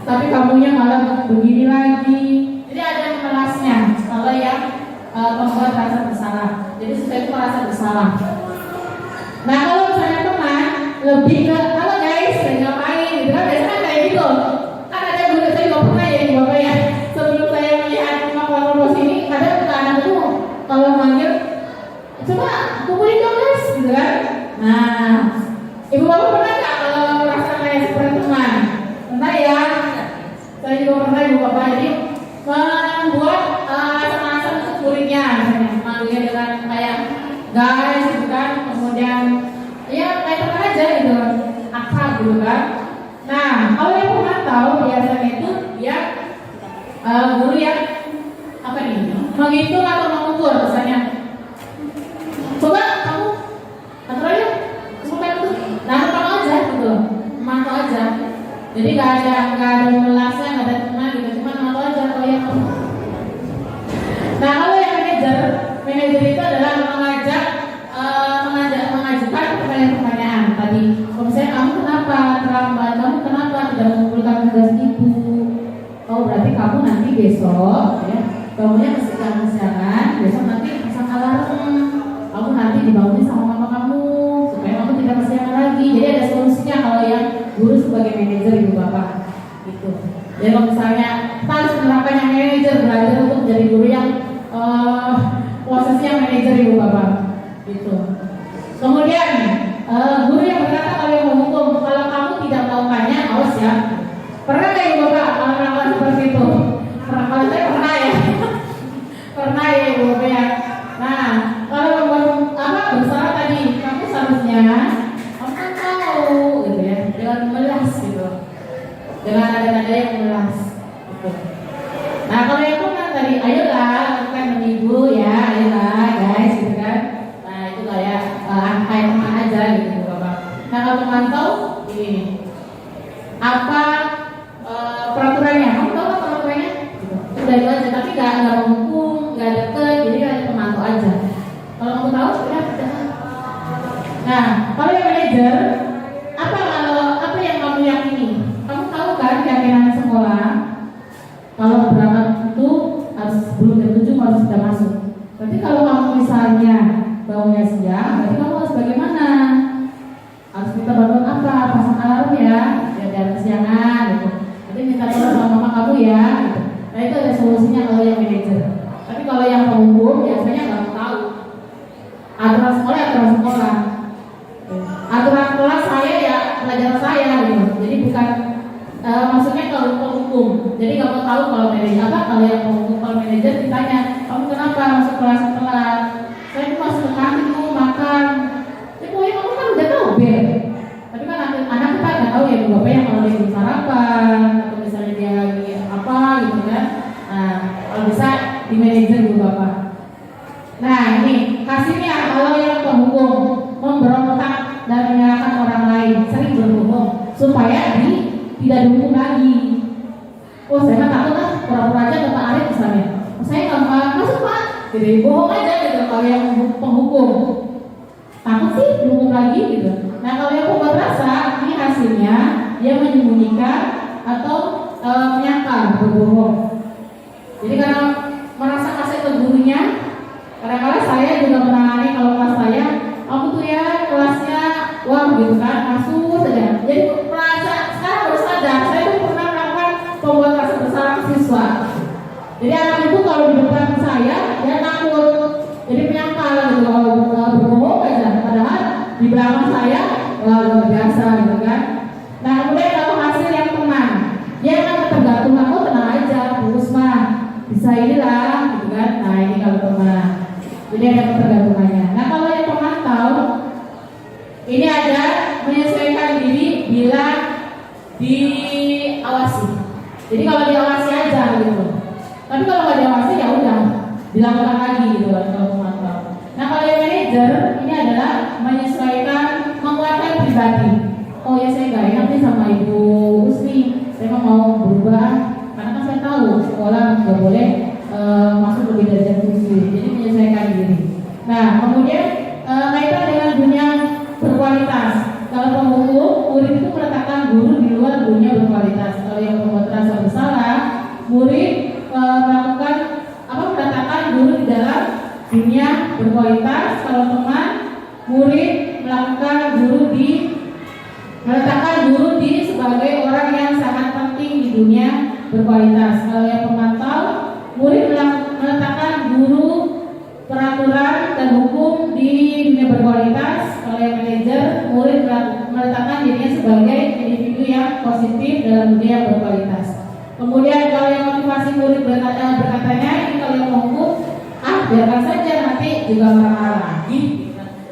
tapi kamunya malah begini lagi. Jadi ada kelasnya kalau yang membuat rasa bersalah. Jadi siswa itu merasa bersalah. Nah, kalau misalnya teman lebih ke halo guys, lagi ngapain gitu kan, biasanya kayak gitu. Kan ada guru saya juga pernah ya bapak ya. Sebelum saya melihat makhluk ini, kadang anak itu kalau manggil, coba kumpulin dong guys, gitu kan. Nah, ibu bapak pernah nggak kalau merasa kayak seperti teman? Entah ya, saya juga pernah ibu bapak jadi membuat asal-asal untuk muridnya, misalnya manggilnya dengan kayak guys, gitu kan. Kemudian ya kayak teman aja gitu, akrab gitu kan. Nah, kalau yang pernah tahu biasanya itu dia guru yang apa nih, menghitung atau mengukur misalnya. Coba kamu atur aja, coba itu, nah kamu aja gitu, mantau aja. Jadi nggak ada melasnya, nggak ada teman gitu, cuma nama aja kalau yang nah kalau yang manajer itu adalah mengajukan pertanyaan tadi. Kalau misalnya kamu kenapa terlambat, kamu kenapa tidak mengumpulkan tugas ibu? Oh berarti kamu nanti besok ya bangunnya kesiangan, besok nanti pasang alarm. Kamu nanti dibangunin sama mama kamu supaya kamu tidak kesiangan lagi. Jadi ada solusinya kalau yang guru sebagai manajer ibu bapak gitu. Jadi kalau misalnya kita harus menerapkan yang manajer, belajar untuk jadi guru yang posisinya manajer ibu bapak gitu. Kemudian guru yang berkata kalau yang menghukum, kalau kamu tidak melakukannya awas ya. Pernah nggak ibu bapak melakukan seperti itu? Pernah, kalau saya pernah ya. Pernah ya ibu bapak ya. Nah kalau bersalah tadi, kamu seharusnya kamu kan tahu gitu ya, dengan memelas gitu, dengan ada yang memelas gitu. Nah kalau yang benar tadi, ayolah lakukan menipu ya, ayolah guys gitu kan. Nah itu kayak kayak teman aja gitu bapak. Nah kalau memantau ini apa peraturannya, kamu tahu kan peraturannya? Gitu. Udah itu aja, tapi nggak menghukum, nggak deket, jadi kayak pemantau aja. Kalau kamu tahu sudah. Nah kalau yang manajer, apa yang kamu yakini? Kamu tahu kan keyakinan sekolah? Kalau berangkat itu harus sebelum jam 7 harus sudah masuk. Berarti kalau kamu misalnya bangunnya siang, berarti kamu harus bagaimana? Harus minta bantuan apa? Pasang alarm ya, biar kesiangan gitu. Nanti minta tolong sama mama kamu ya. Gitu. Nah itu ada solusinya kalau yang manajer. Tapi kalau yang penghukum biasanya nggak tahu. Aturan sekolah. Aturan sekolah saya ya pelajaran saya gitu. Jadi bukan maksudnya kalau penghukum. Jadi nggak mau tahu kalau manajer kalau yang penghukum, kalau manajer ditanya kamu kenapa masuk kelas telat? Saya tuh masuk ke kantin mau makan. Ya pokoknya kamu kan udah tahu ber. Tapi kan anak kita nggak tahu ya bapak yang kalau dia sarapan atau misalnya dia lagi apa gitu kan. Nah kalau bisa di manajer dulu bapak. Nah ini hasilnya kalau yang penghukum memberontak dan menyalahkan orang lain, sering berbohong supaya tidak dihukum lagi. Oh saya kan takut lah, pura-pura aja ke Pak Arif misalnya. Oh, saya nggak masuk Pak, jadi bohong aja gitu. Kalau yang penghukum takut sih dihukum lagi gitu. Nah kalau yang pembuat rasa, ini hasilnya dia menyembunyikan atau menyangkal, berbohong. Jadi karena merasa kasih ke gurunya, kadang-kadang saya juga menangani kalau kelas saya, kamu tuh ya kelasnya wah gitu kan, masuk saja. Jadi merasa sekarang baru sadar, saya tuh pernah melakukan pembuat rasa bersalah ke siswa. Jadi anak itu kalau di depan saya, dia takut, jadi menyangkal gitu, kalau berbohong aja. Padahal di belakang saya, wah luar biasa gitu kan. Nah kemudian kalau hasil yang tenang, dia kan tergantung aku tenang aja, terus mah bisa inilah gitu kan. Nah ini kalau tenang. Jadi ada ketergantungannya. Nah kalau yang pemantau, ini ada menyesuaikan diri bila diawasi. Jadi kalau diawasi aja gitu. Tapi kalau nggak diawasi ya udah dilakukan lagi gitu kalau pemantau. Nah kalau yang manajer ini adalah menyesuaikan, menguatkan pribadi. Oh ya saya nggak enak nih sama Ibu Usni, saya mau berubah karena kan saya tahu sekolah nggak boleh masuk lebih dari jam 7, jadi menyesuaikan diri. Nah kemudian kaitan dengan dunia berkualitas. Kalau penghukum, murid itu meletakkan guru di luar dunia berkualitas. Kalau yang membuat rasa bersalah, murid meletakkan guru di dalam dunia berkualitas. Kalau teman, murid meletakkan guru di sebagai orang yang sangat penting di dunia berkualitas. Kalau yang pemantau, murid meletakkan guru, peraturan dan hukum di dunia berkualitas. Kalau yang manajer, murid meletakkan dirinya sebagai individu yang positif dalam dunia berkualitas. Kemudian kalau yang motivasi murid berkatanya, ini kalau yang menghukum, biarkan saja nanti juga marah lagi.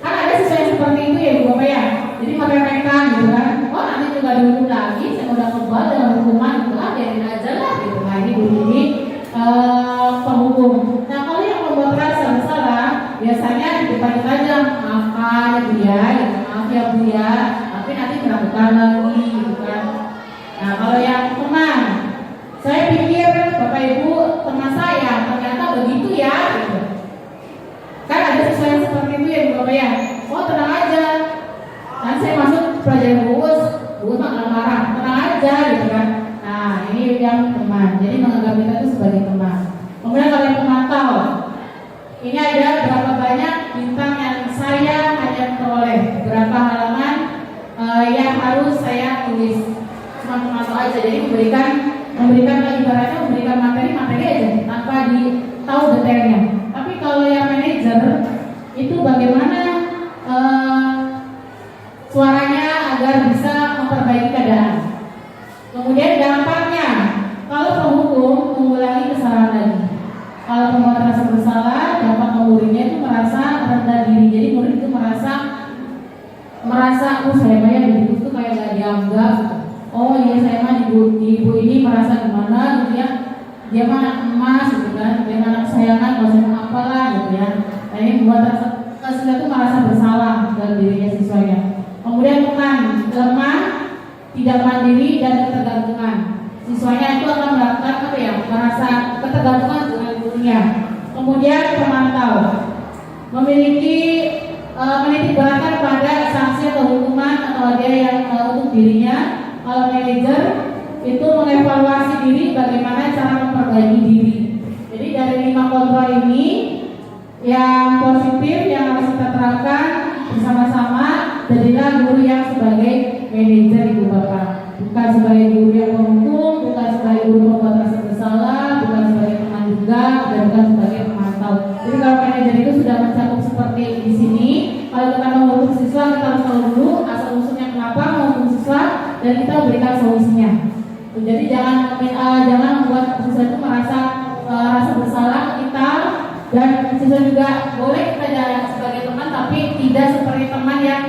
Kan ada siswa yang seperti itu ya Bu Bapak ya. Jadi meremehkan gitu kan. Oh nanti juga dihukum lagi, saya udah kebal dengan hukuman itu biarin aja lah gitu. Nah ini bunyi penghukum. Nah kalau yang membuat rasa bersalah, biasanya di depan kita aja maaf ya Bu ya, gitu. Maaf ya Bu ya, tapi nanti melakukan lagi gitu kan. Nah, kalau yang teman, saya pikir Bapak Ibu teman saya ternyata begitu ya. Gitu. Kan ada siswa yang seperti itu ya Bapak ya. Oh tenang aja. Nanti saya masuk pelajaran Uus nggak marah, tenang aja gitu kan. Nah ini yang teman. Jadi menganggap kita itu sebagai teman. Kemudian kalau yang pemantau, ini ada berapa banyak bintang yang saya hanya peroleh, berapa halaman yang harus saya tulis. Cuma pemantau aja. Jadi memberikan ibaratnya memberikan materi aja tanpa tahu detailnya. Tapi kalau yang manajer itu bagaimana suaranya agar bisa memperbaiki keadaan. Kemudian dampaknya, kalau penghukum mengulangi kesalahan lagi. Kalau pembuat merasa bersalah, dampak muridnya itu merasa rendah diri. Jadi murid itu merasa oh saya mah ya di itu kayak gak dianggap. Oh iya saya mah di ibu ini merasa gimana gitu ya. Dia mah anak emas gitu kan, dia mah anak kesayangan, gak usah apalah gitu ya. Nah ini membuat siswa itu merasa bersalah dalam dirinya siswanya. Kemudian teman lemah, tidak mandiri dan ketergantungan. Siswanya itu akan melakukan merasa ketergantungan dengan gurunya. Kemudian pemantau memiliki menitik beratkan pada sanksi atau hukuman atau hadiah yang untuk dirinya. Kalau manajer itu mengevaluasi diri bagaimana cara memperbaiki diri. Jadi dari 5 kontrol ini yang positif yang harus kita terapkan bersama-sama, jadilah guru yang sebagai manajer Ibu Bapak, bukan sebagai guru yang menghukum, bukan sebagai guru membuat rasa bersalah, bukan sebagai teman juga, dan bukan sebagai pemantau. Jadi kalau manajer itu sudah mencakup seperti di sini, kalau kita mau menghukum siswa kita harus tahu dulu asal usulnya kenapa mau menghukum siswa dan kita berikan solusinya. Jadi jangan membuat siswa itu merasa rasa bersalah ke kita, dan siswa juga boleh kita jalan sebagai teman tapi tidak seperti teman yang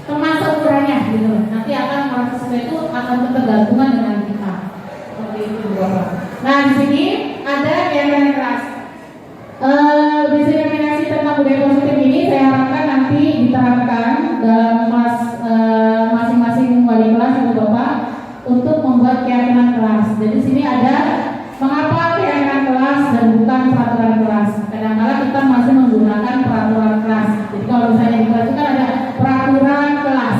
teman seukurannya gitu. Nanti akan merasa siswa itu akan ketergantungan dengan kita. Seperti itu Bapak. Nah di sini ada keyakinan keras. Diskriminasi tentang budaya positif ini saya harapkan nanti diterapkan dalam kelas masing-masing wali kelas Ibu Bapak untuk membuat keyakinan kelas. Jadi sini ada mengapa keyakinan kelas dan bukan peraturan kelas. Kadang-kadang kita masih menggunakan peraturan kelas. Jadi kalau misalnya di kelas itu kan ada peraturan kelas.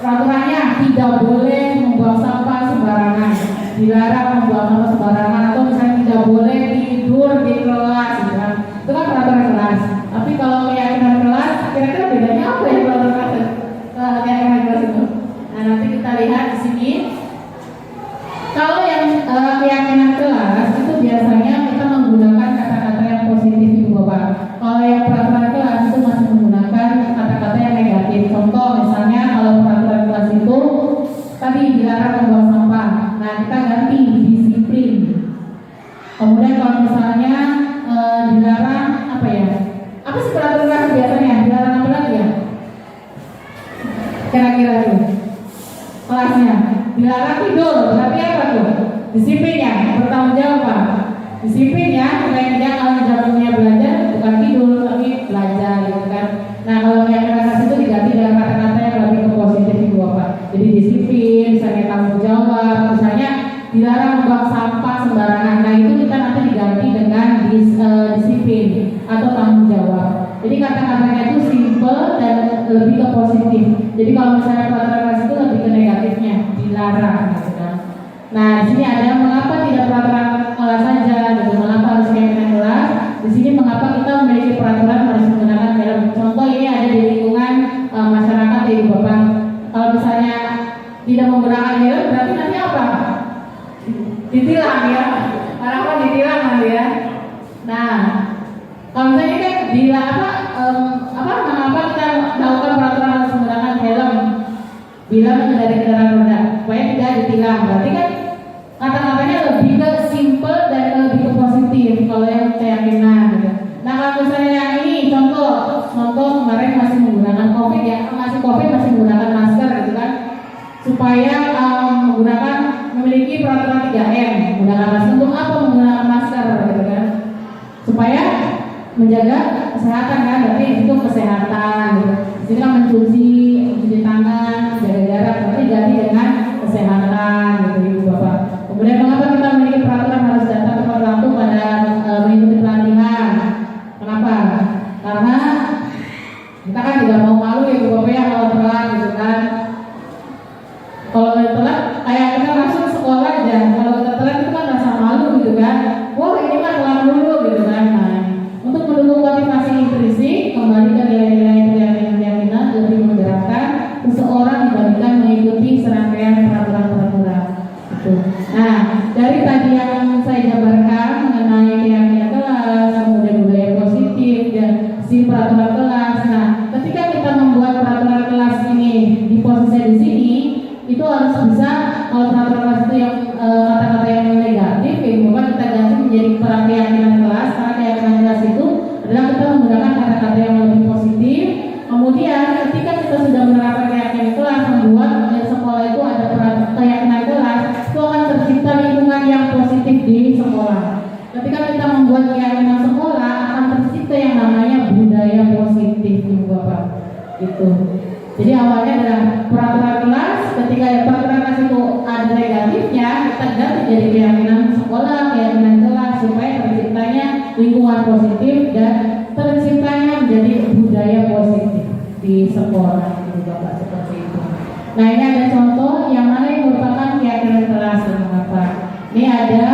Peraturannya tidak boleh membuang sampah sembarangan, dilarang membuang sampah sembarangan, atau misalnya tidak boleh tidur di kelas, gitu kan. Itu kan peraturan kelas. Tapi kalau keyakinan kelas, kira-kira bedanya apa ya peraturan kelas dan keyakinan kelas itu? Nah nanti kita lihat di sini. Kalau yang keyakinan kelas itu biasanya kita menggunakan kata-kata yang positif Ibu Bapak. Kalau yang peraturan kelas itu masih menggunakan kata-kata yang negatif. Contoh misalnya kalau peraturan kelas itu tadi dilarang membuang sampah. Nah kita ganti disiplin. Kemudian kalau misalnya dilarang apa ya? Apa sih peraturan kelas biasanya? Dilarang apa lagi ya? Kira-kira itu kelasnya dilarang tidur, berarti apa tuh? Disiplinnya, bertanggung jawab Pak. Disiplinnya, supaya dia kalau jamnya belajar bukan tidur tapi belajar gitu kan. Nah kalau yang kelas itu diganti dengan kata-kata yang lebih ke positif Ibu Bapak. Jadi disiplin, misalnya tanggung jawab, misalnya dilarang membuang sampah sembarangan. Nah itu kita nanti diganti dengan disiplin atau tanggung jawab. Jadi kata-katanya itu simple dan lebih ke positif. Jadi kalau misalnya peraturan kelas itu lebih ke negatifnya, dilarang gitu kan. Nah di sini ada mengapa tidak peraturan kelas saja, gitu. Mengapa harus keyakinan kelas? Di sini mengapa kita memiliki peraturan harus menggunakan helm. Contoh ini ada di lingkungan masyarakat ya Ibu Bapak. Kalau misalnya tidak menggunakan helm berarti nanti apa? Ditilang ya. Orang-orang ditilang nanti ya. Nah kalau misalnya kan mengapa kita melakukan peraturan harus menggunakan helm bila mengendarai kendaraan roda supaya tidak ditilang. Berarti kan kata-katanya lebih ke simple dan lebih ke positif kalau yang keyakinan gitu. Nah kalau misalnya yang ini contoh kemarin masih menggunakan COVID ya, masih menggunakan masker gitu kan, supaya memiliki peraturan 3M, menggunakan masker. Untuk apa menggunakan masker gitu kan? Supaya menjaga kesehatan kan, berarti itu kesehatan gitu. Jadi kan mencuci tangan, jaga jarak, berarti ganti dengan kesehatan gitu. Kita kan tidak mau malu ya Bapak ya kalau telat gitu kan. Kalau udah telat, kayak kita masuk sekolah aja, kalau kita telat itu kan rasa malu gitu kan. Wah ini mah telat dulu gitu kan. Nah, untuk mendukung motivasi intrinsik, kembali ke nilai-nilai keyakinan lebih menggerakkan seseorang dibandingkan mengikuti serangkaian peraturan-peraturan. Gitu. Nah, dari tadi yang saya jabarkan mengenai keyakinan kelas, kemudian budaya positif dan si peraturan kelas. Nah, ketika kita membuat peraturan kelas ini di posisi di sini, itu harus bisa, kalau peraturan kelas itu yang kata-kata yang negatif, ya bukan kita ganti menjadi keyakinan kelas. Karena keyakinan kelas itu adalah kita menggunakan kata-kata yang lebih positif. Kemudian ketika kita sudah menerapkan keyakinan kelas, membuat sekolah itu ada keyakinan kelas, itu akan tercipta lingkungan yang positif di sekolah. Ketika kita membuat keyakinan sekolah, akan tercipta yang namanya budaya positif, Ibu Bapak. Gitu. Jadi awalnya adalah peraturan kelas. Ketika peraturan kelas itu ada negatifnya, kita ganti jadi keyakinan sekolah, keyakinan kelas, supaya terciptanya lingkungan positif dan terciptanya menjadi budaya positif di sekolah, Ibu Bapak, seperti itu. Nah, ini ada contoh yang mana yang merupakan keyakinan kelas, Ibu Bapak. Ini ada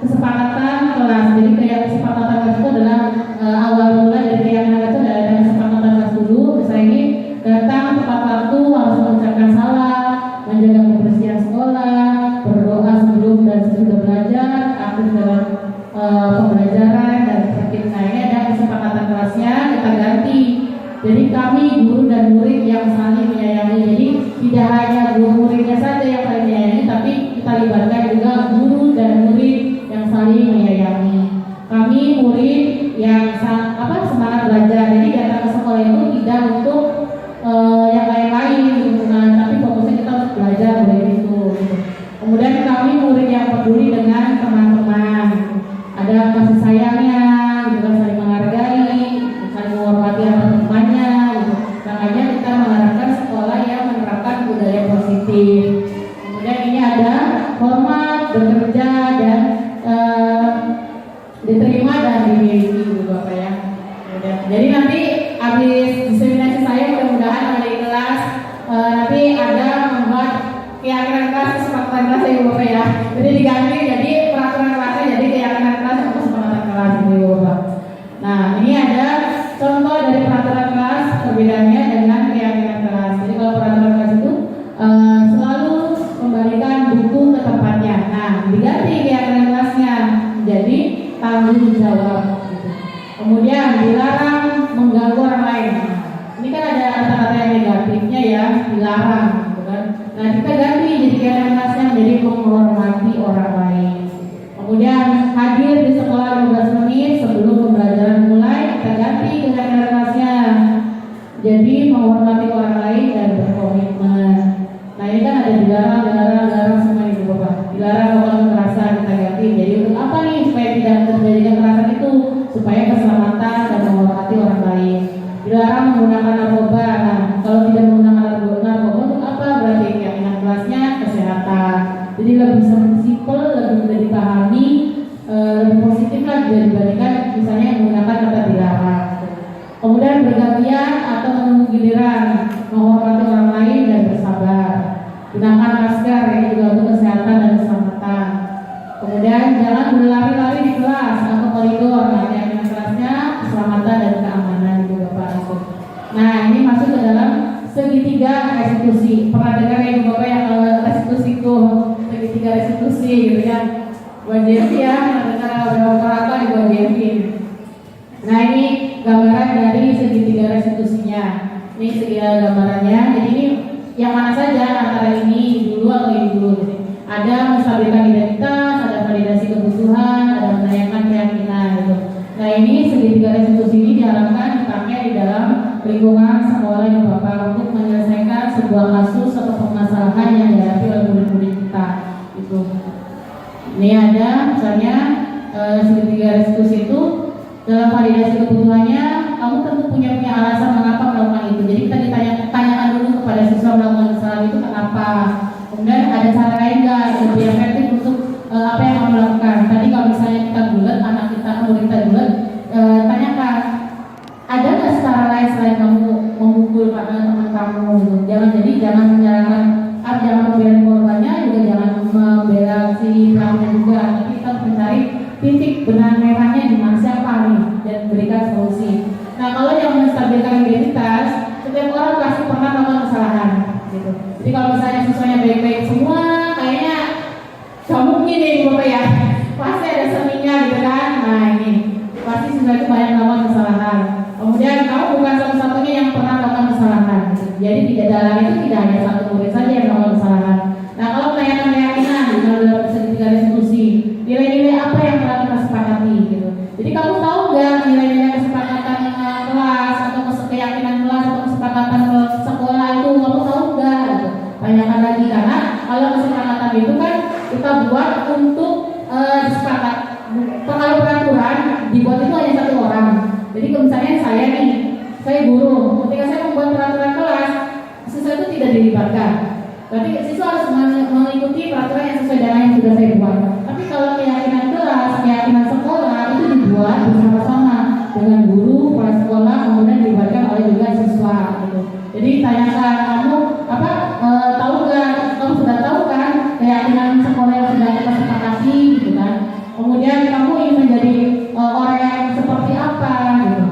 kesepakatan kelas. Jadi kayak kesepakatan kelas itu adalah awal mula dari keyakinan kelas itu ada kesepakatan kelas dulu. Misalnya ini datang tepat waktu, harus mengucapkan salam, menjaga kebersihan sekolah, berdoa sebelum dan sesudah belajar, aktif dalam pembelajaran dan seperti. Nah, ini ada kesepakatan kelasnya, kita ganti. Jadi kami guru dan murid yang saling menyayangi. Jadi tidak hanya guru muridnya saja yang saling menyayangi, tapi kita libatkan juga guru dan murid yang saling menyayangi. Kami murid yang semangat belajar. Jadi datang ke sekolah itu tidak untuk yang lain-lain, tapi fokusnya kita harus belajar dari itu. Kemudian kami murid yang peduli dengan teman-teman. Ada kasih sayangnya, gitu kan, saling menghargai, saling menghormati teman-temannya. Gitu. Makanya kita mengharapkan sekolah yang menerapkan budaya positif. Kemudian ini ada hormat, bekerja dan diterima dan dimiliki, Ibu Bapak ya. Jadi nanti habis diseminasi saya mudah-mudahan dari kelas nanti ada membuat keyakinan kelas, kesepakatan kelas ya Ibu Bapak ya. Jadi diganti jadi peraturan kelasnya jadi keyakinan kelas atau kesepakatan kelas, Ibu Bapak. Nah, ini ada contoh dari peraturan kelas, perbedaannya dengan keyakinan kelas. Jadi kalau peraturan kelas itu selalu membalikan buku ke tempatnya. Nah, diganti keyakinan kelasnya jadi tanggung jawab. Gitu. Kemudian dilarang mengganggu orang lain. Ini kan ada kata-kata yang negatifnya ya, dilarang, gitu kan. Nah, kita ganti jadi keyakinan kelasnya menjadi menghormati orang lain. Kemudian hadir di sekolah 15 menit sebelum pembelajaran mulai, kita ganti keyakinan kelasnya jadi menghormati orang lain dan berkomitmen. Nah, ini kan ada dilarang semua Ibu Bapak. Dilarang melakukan kekerasan, kita ganti jadi untuk apa nih? Supaya tidak terjadi kekerasan itu, supaya keselamatan dan menghormati orang lain. Dilarang menggunakan narkoba. Nah, kalau tidak menggunakan narkoba untuk apa? Berarti keyakinan kelasnya kesehatan. Jadi lebih simpel, lebih mudah dipahami, lebih positif lah dibandingkan misalnya menggunakan kata dilarang. Kemudian bergantian atau menunggu giliran, menghormati orang lain dan bersabar. Gunakan masker, ini juga untuk kesehatan dan keselamatan. Kemudian jangan berlari-lari di kelas atau koridor. Nah, keyakinan kelasnya keselamatan dan keamanan juga Bapak. Nah, ini masuk ke dalam segitiga restitusi. Pernah dengar ya Bapak yang restitusi itu segitiga restitusi gitu kan? Buat Jeffy ya, dengar beberapa rata di buat Jeffy. Nah, ini gambaran dari segitiga restitusinya. Ini segitiga gambarannya. Jadi ini yang mana saja antara ini dulu atau ini dulu. Ada menstabilkan identitas, ada validasi kebutuhan, ada menanyakan keyakinan gitu. Nah, ini segitiga restitusi ini diharapkan dipakai di dalam lingkungan sekolah yang Bapak untuk menyelesaikan sebuah kasus atau permasalahan yang dihadapi oleh murid-murid kita. Gitu. Ini ada misalnya segitiga restitusi itu dalam validasi kebutuhannya, kamu tentu punya alasan mengapa melakukan itu. Jadi kita ditanyakan dulu kepada siswa melakukan kesalahan itu kenapa. Kemudian ada cara lain nggak lebih efektif untuk apa yang kamu lakukan. Tadi kalau misalnya kita bulat, anak kita murid kita bulat, tanyakan ada nggak titik benang merahnya di mana siapa nih dan berikan solusi. Nah kalau yang menstabilkan identitas, setiap orang pasti pernah melakukan kesalahan gitu. Jadi kalau misalnya siswanya baik-baik semua, kayaknya gak mungkin nih Bapak ya, pasti ada seninya gitu kan. Nah ini pasti siswa itu banyak melakukan kesalahan. Kemudian kamu bukan satu-satunya yang pernah melakukan kesalahan gitu. Jadi tidak dalam itu tidak hanya satu murid saja yang melakukan kesalahan. Nah kalau menanyakan keyakinan, kalau dalam segitiga restitusi, nilai-nilai apa yang telah kita sepakati gitu. Jadi kamu tahu nggak nilai-nilai kesepakatan kelas atau keyakinan kelas atau kesepakatan sekolah itu kamu tahu nggak? Gitu. Tanyakan lagi karena kalau kesepakatan itu kan kita buat untuk sepakat. Kalau peraturan dibuat itu hanya satu orang. Jadi kalau misalnya saya nih, saya guru, ketika saya membuat peraturan kelas, siswa itu tidak dilibatkan. Berarti siswa harus mengikuti peraturan yang sesuai dengan yang sudah saya buat. Tapi kalau keyakinan kelas, keyakinan sekolah itu dibuat bersama-sama dengan guru, kepala sekolah, kemudian dilibatkan oleh juga siswa. Gitu. Jadi tanyakan kamu tahu nggak? Kamu sudah tahu kan keyakinan sekolah yang sudah kita sepakati, gitu kan? Kemudian kamu ingin menjadi orang yang seperti apa, gitu.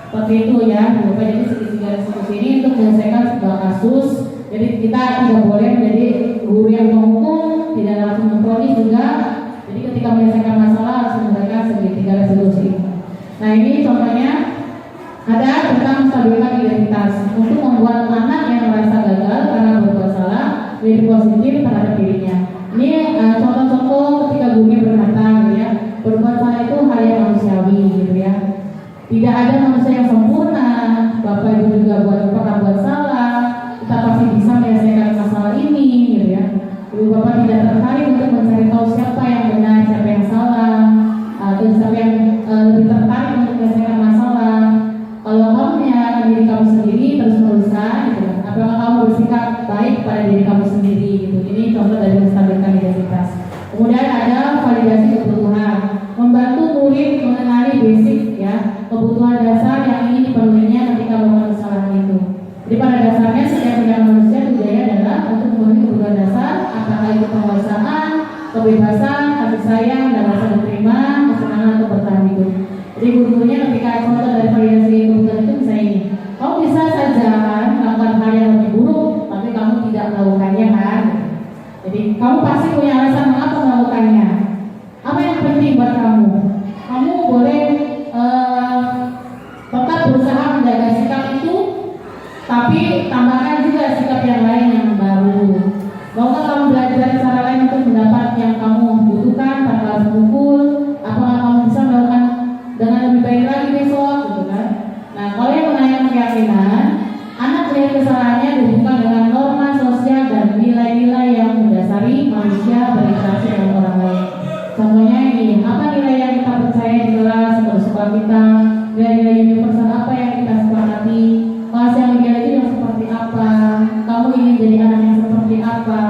Seperti itu ya. Jadi segitiga restitusi ini untuk menyelesaikan sebuah kasus. Jadi kita tidak boleh menjadi guru yang menghukum, tidak langsung memfonis juga. Jadi ketika menyelesaikan masalah harus menggunakan segitiga restitusi. Nah ini contohnya ada tentang menstabilkan identitas untuk membuat anak yang merasa gagal karena berbuat salah menjadi positif terhadap dirinya. Ini contoh-contoh ketika gurunya berkata, gitu ya, berbuat salah itu hal yang manusiawi, gitu ya. Tidak ada manusia yang sempurna. Bapak Ibu juga pernah buat salah. Kita pasti bisa menyelesaikan masalah ini, gitu ya. Ibu Bapak tidak tertarik untuk mencari tahu siapa yang benar, siapa yang salah, atau siapa yang lebih tertarik untuk menyelesaikan masalah. Kalau kamu menyalahkan diri kamu sendiri terus meneruskan, gitu, apakah kamu bersikap baik pada diri kamu sendiri, gitu. Ini contoh dari menstabilkan identitas. Kemudian ada validasi kebutuhan, membantu murid mengenali basic ya kebutuhan dasar yang ingin dipenuhinya ketika melakukan kesalahan itu. Jadi pada dasarnya setiap tindakan manusia tujuannya adalah untuk memenuhi kebutuhan dasar, apakah itu penguasaan, kebebasan, kasih sayang, dan rasa diterima, kesenangan atau bertahan hidup. Jadi guru-gurunya ketika contoh dari validasi kebutuhan itu misalnya ini, kamu bisa saja kan melakukan hal yang lebih buruk, tapi kamu tidak melakukannya kan. Jadi kamu pasti punya alasan mengapa melakukannya. Apa yang penting buat kamu? Kamu boleh tetap berusaha menjaga sikap itu, tapi tambahkan juga sikap yang lain yang baru. Maukah kamu belajar cara lain untuk mendapat yang kamu butuhkan tanpa harus memukul? Apakah kamu bisa melakukan dengan lebih baik lagi besok, gitu kan? Nah, kalau yang menanyakan keyakinan, anak melihat kesalahannya dihubungkan dengan norma sosial dan nilai-nilai yang mendasari manusia berinteraksi dengan orang lain. Contohnya ini, apa nilai yang kita percaya di kelas atau sekolah kita? Nilai-nilai universal apa yang kita sepakati? Kelas yang ideal itu yang seperti apa? Kamu ingin jadi anak yang seperti apa?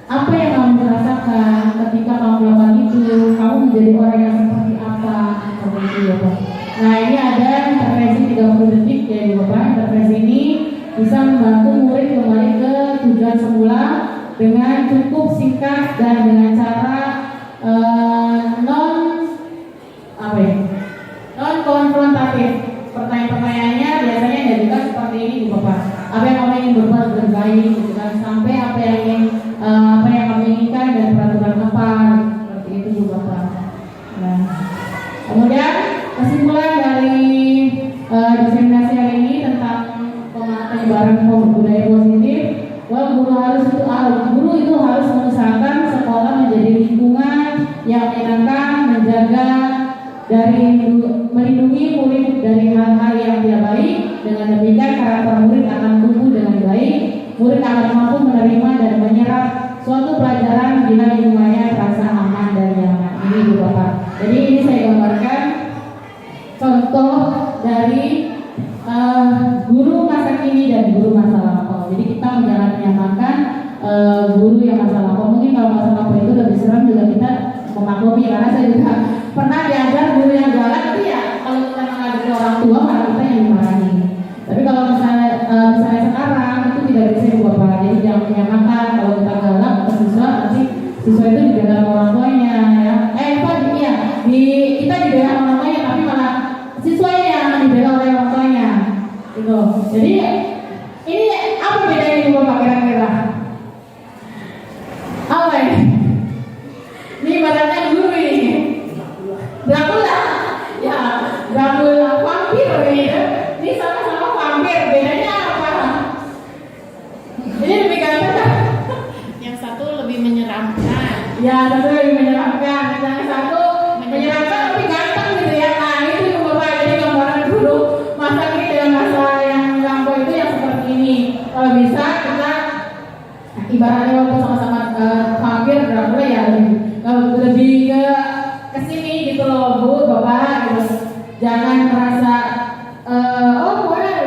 Apa yang kamu rasakan ketika kamu melakukan itu? Kamu menjadi orang yang seperti apa? Seperti itu ya Pak. Nah ini ada intervensi 30 detik ya Bapak. Intervensi ini bisa membantu murid kembali ke tujuan semula dengan cukup singkat dan dengan cara non konfrontatif. Pertanyaan-pertanyaannya biasanya diajukan seperti ini Bu Bapak. Apa yang kamu ingin berbuat baik, gitu kan? Sampai apa yang kamu inginkan dan peraturan apa, seperti itu Bu Bapak. Nah, kemudian kesimpulan dari diseminasi hari ini tentang penyebaran budaya positif, bahwa guru itu harus mengusahakan sekolah menjadi lingkungan yang menyenangkan, menjaga dari melindungi murid dari hal-hal yang tidak baik. Dengan demikian karakter murid akan tumbuh dengan baik. Murid akan mampu menerima dan menyerap suatu pelajaran bila lingkungannya terasa aman dan nyaman. Ini Bu Bapak. Jadi ini saya gambarkan contoh dari guru masa kini dan guru masa lampau. Jadi kita jangan menyamakan guru yang masa lampau. Mungkin kalau masa lampau itu lebih serem juga kita memaklumi, karena saya juga pernah diajar guru yang galak itu ya kalau kita menghadapi orang tua malah kita yang dimarahi. Tapi kalau misalnya sekarang itu tidak bisa dibawa. Jadi jangan menyamakan kalau kita galak atau siswa, nanti siswa itu dibiarkan orang tuanya ya. Pak, iya Tuh, jadi ini apa bedanya ibu bapak kira-kira? Apa ini? Ini ibaratnya guru ini. Dracula, ya Dracula vampir ini. Ini sama-sama vampir, bedanya apa? Ini lebih ganteng kan? Yang satu lebih menyeramkan. Ya, satu lebih menyeramkan. Yang satu menyeramkan tapi ganteng gitu ya. Nah, itu ibu bapak jadi gambaran dulu masa kita masa yang lampau itu yang seperti ini. Kalau bisa kita ibaratnya waktu sama-sama vampir Dracula ya lebih ke sini gitu loh Bu, Bapak gitu. Jangan merasa oh pokoknya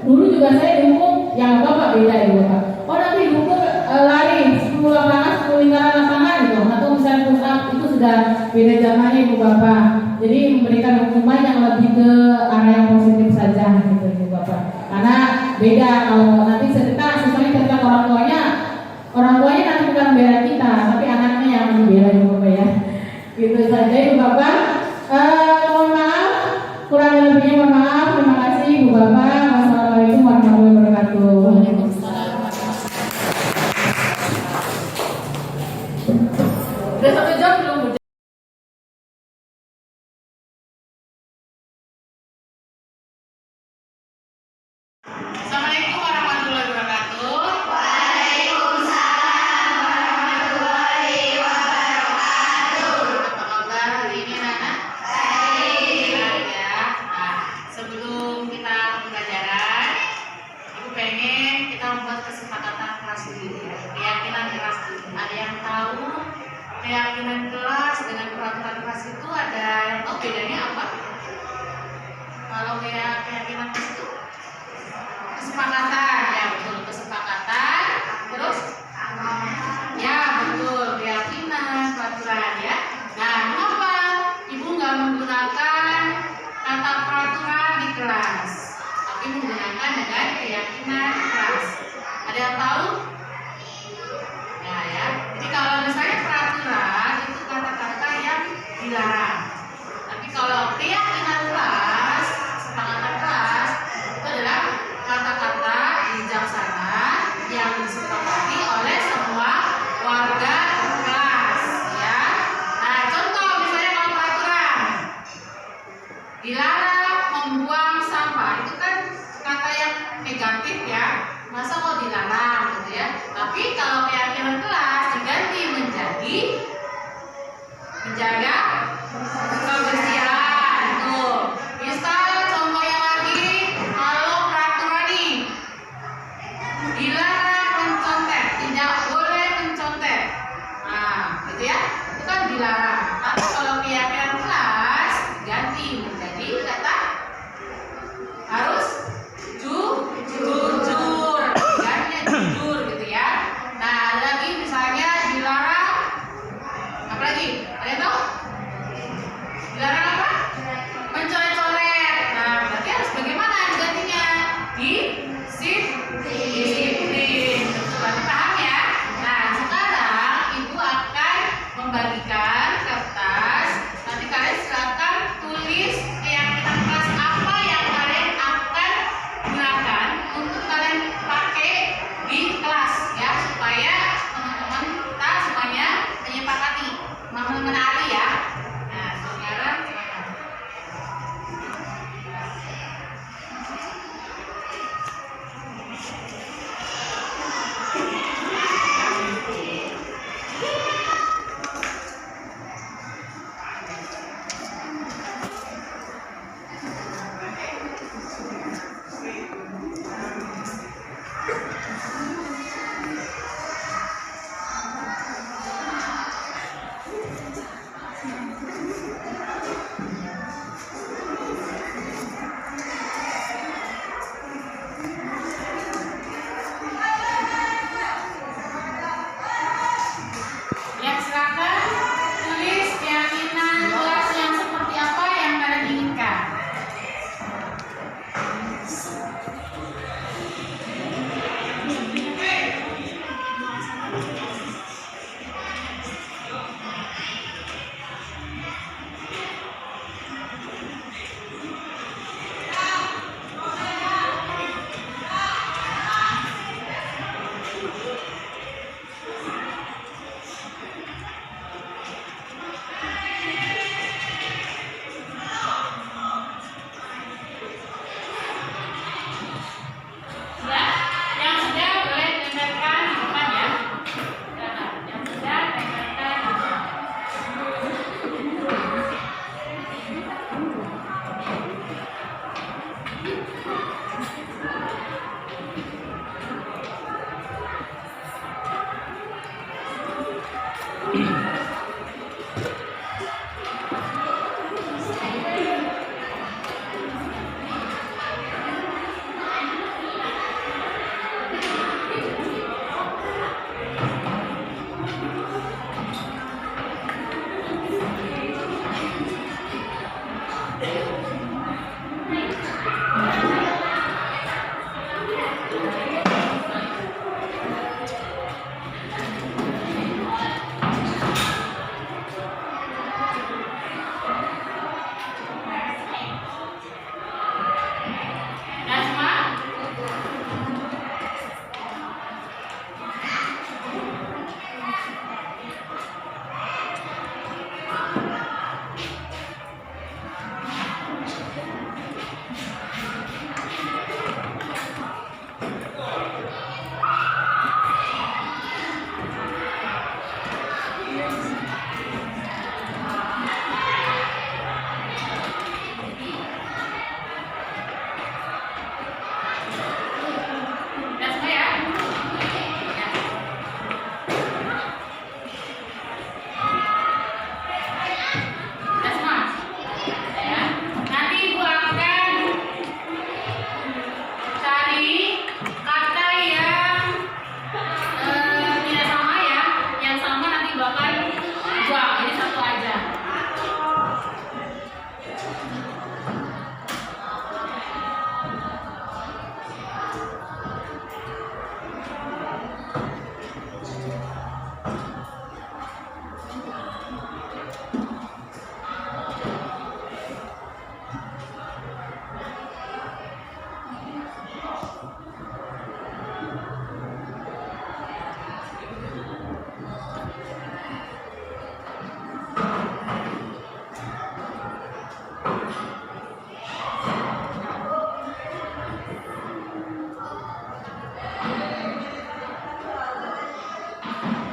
dulu juga saya dukung yang Bapak beda ya Bapak. Oh nanti dukung lari 10 lapangan 10 lingkaran lapangan gitu atau misalnya push up itu sudah beda zamannya Ibu Bapak. Jadi memberikan hukuman yang lebih ke arah yang positif saja gitu Ibu Bapak. Karena beda kalau nanti cerita misalnya cerita orang tuanya nanti bukan bela kita tapi anaknya yang membela Ibu Bapak ya. Gitu saja Ibu Bapak. Mohon maaf kurang lebihnya mohon maaf. Terima kasih Ibu Bapak. Wassalamualaikum warahmatullahi wabarakatuh. Waalaikumsalam. Udah 1 jam belum? Assalamualaikum warahmatullahi wabarakatuh. Apa kabar hari ini anak? Baik ya. Nah, sebelum kita pembelajaran, Ibu pengen kita membuat kesepakatan kelas dulu ya. Keyakinan kelas dulu. Ada yang tahu keyakinan kelas dengan peraturan kelas itu ada yang tahu bedanya apa? Kalau keyakinan kelas itu kesepakatan, ya betul kesepakatan. Terus ya betul keyakinan peraturan ya. Nah kenapa ibu nggak menggunakan kata peraturan di kelas, tapi menggunakan dengan keyakinan kelas? Ada yang tahu? Nah ya. Jadi kalau misalnya peraturan itu kata-kata yang dilarang, tapi kalau keyakinan kelas, kesepakatan kelas itu adalah kata-kata bijaksana yang disepakati oleh semua warga kelas ya. Nah contoh misalnya kalau peraturan dilarang membuang sampah, itu kan kata yang negatif ya. Masa kok dilarang?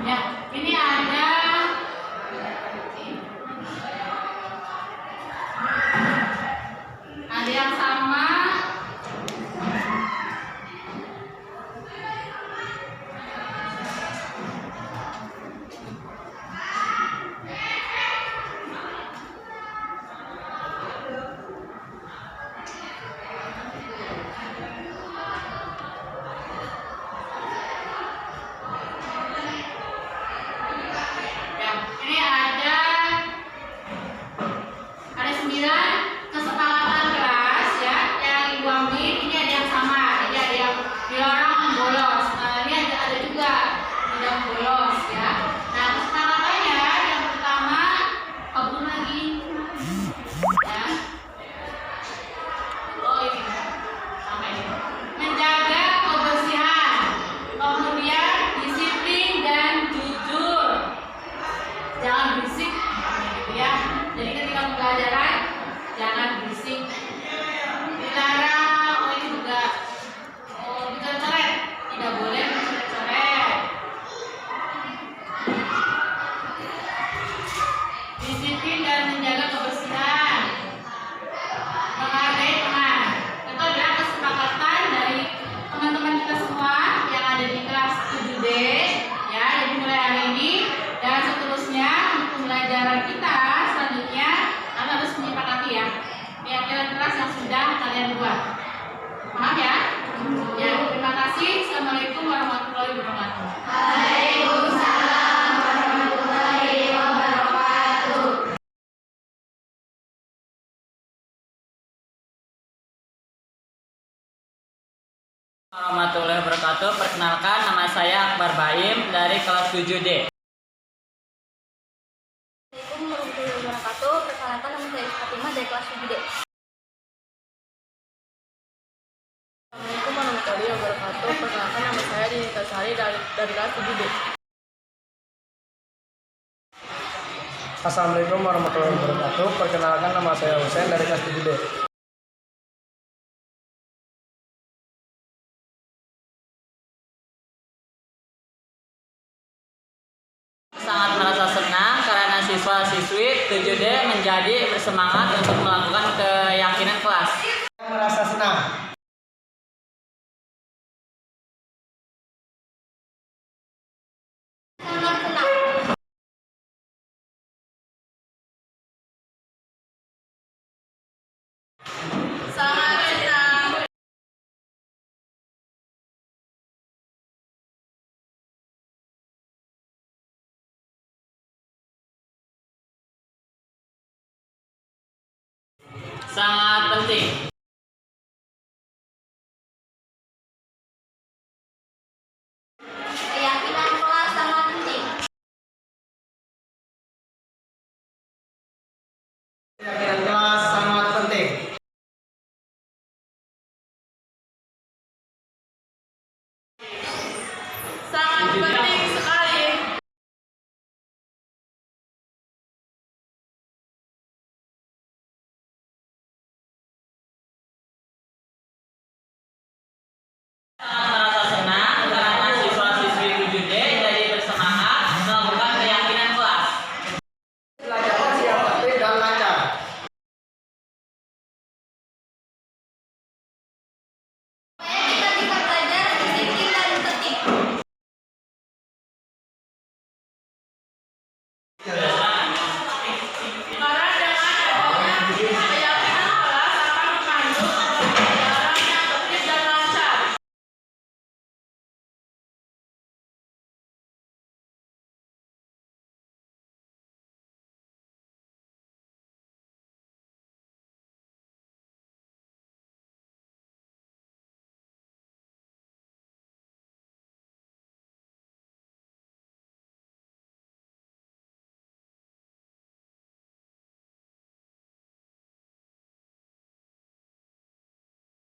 Ya, ini ada yang sama. Ya, ini ada 9 kesepakatan kelas ya yang Ibu ambil. Ini ada yang sama, jadi ada yang dilarang bolos. Nah, ini ada juga tidak bolos ya. Nah, kesepakatannya yang pertama kabur lagi ya. Oh, ini sama ini. Menjaga kebersihan, kemudian disiplin dan jujur. Jangan berisik gitu ya. Jadi ketika pembelajaran jangan berisik. Dilarang, oh ini juga dicoret-coret, tidak boleh dicoret-coret. Disiplin dan menjaga kebersihan, menghargai teman. Itu adalah kesepakatan dari teman-teman kita semua yang ada di kelas 7D ya. Jadi mulai hari ini dan seterusnya untuk pembelajaran kita selanjutnya kalian harus menyepakati ya kegiatan kelas yang sudah kalian buat. Paham ya? Ya, terima kasih. Assalamualaikum warahmatullahi wabarakatuh. Waalaikumsalam warahmatullahi wabarakatuh. Warahmatullahi wabarakatuh. Perkenalkan, nama saya Akbar Baim dari kelas 7D. Assalamualaikum warahmatullahi wabarakatuh. Perkenalkan, nama saya Fatimah dari kelas 7D. Assalamualaikum warahmatullahi wabarakatuh. Perkenalkan, nama saya Dinita Sari dari kelas 7D. Assalamualaikum warahmatullahi wabarakatuh. Perkenalkan, nama saya Husain dari kelas 7D. Sangat merasa senang karena siswa-siswi 7D menjadi bersemangat untuk melakukan keyakinan kelas. Merasa senang Seperti